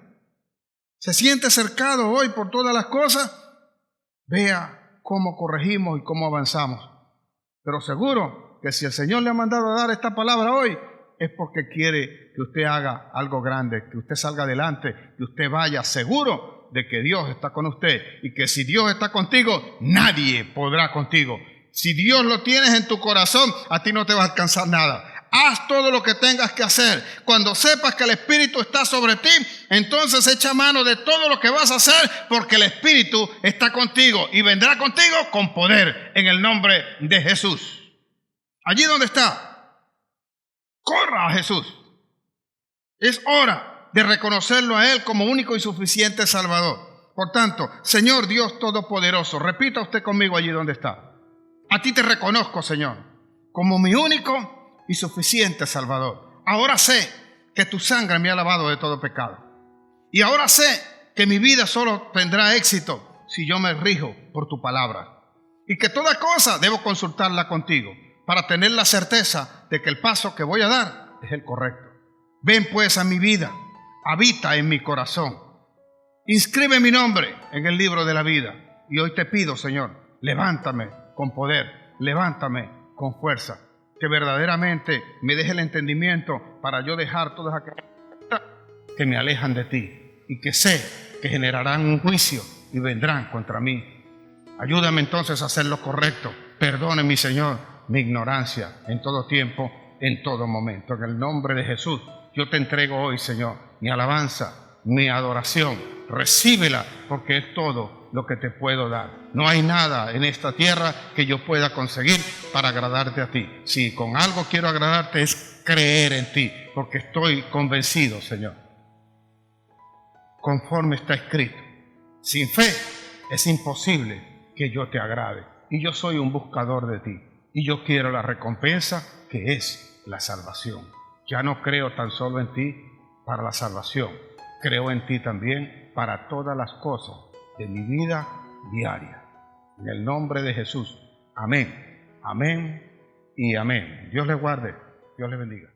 ¿Se siente cercado hoy por todas las cosas? Vea cómo corregimos y cómo avanzamos. Pero seguro que si el Señor le ha mandado a dar esta palabra hoy, es porque quiere que usted haga algo grande, que usted salga adelante, que usted vaya seguro de que Dios está con usted y que si Dios está contigo, nadie podrá contigo. Si Dios lo tienes en tu corazón, a ti no te va a alcanzar nada. Haz todo lo que tengas que hacer. Cuando sepas que el Espíritu está sobre ti, entonces echa mano de todo lo que vas a hacer, porque el Espíritu está contigo y vendrá contigo con poder en el nombre de Jesús. Allí donde está, corra a Jesús. Es hora de reconocerlo a Él como único y suficiente Salvador. Por tanto, Señor Dios Todopoderoso, repita usted conmigo allí donde está. A ti te reconozco, Señor, como mi único y suficiente Salvador. Ahora sé que tu sangre me ha lavado de todo pecado. Y ahora sé que mi vida solo tendrá éxito si yo me rijo por tu palabra. Y que toda cosa debo consultarla contigo para tener la certeza de que el paso que voy a dar es el correcto. Ven pues a mi vida, habita en mi corazón. Inscribe mi nombre en el libro de la vida. Y hoy te pido, Señor, levántame con poder, levántame con fuerza. Que verdaderamente me deje el entendimiento para yo dejar todas aquellas cosas que me alejan de ti y que sé que generarán un juicio y vendrán contra mí. Ayúdame entonces a hacer lo correcto. Perdone, mi Señor, mi ignorancia en todo tiempo, en todo momento. En el nombre de Jesús, yo te entrego hoy, Señor, mi alabanza, mi adoración. Recíbela porque es todo lo que te puedo dar. No hay nada en esta tierra que yo pueda conseguir para agradarte a ti. Si con algo quiero agradarte es creer en ti, porque estoy convencido, Señor, conforme está escrito. Sin fe es imposible que yo te agrade. Y yo soy un buscador de ti. Y yo quiero la recompensa que es la salvación. Ya no creo tan solo en ti para la salvación. Creo en ti también para todas las cosas de mi vida diaria. En el nombre de Jesús. Amén. Amén y amén. Dios les guarde. Dios les bendiga.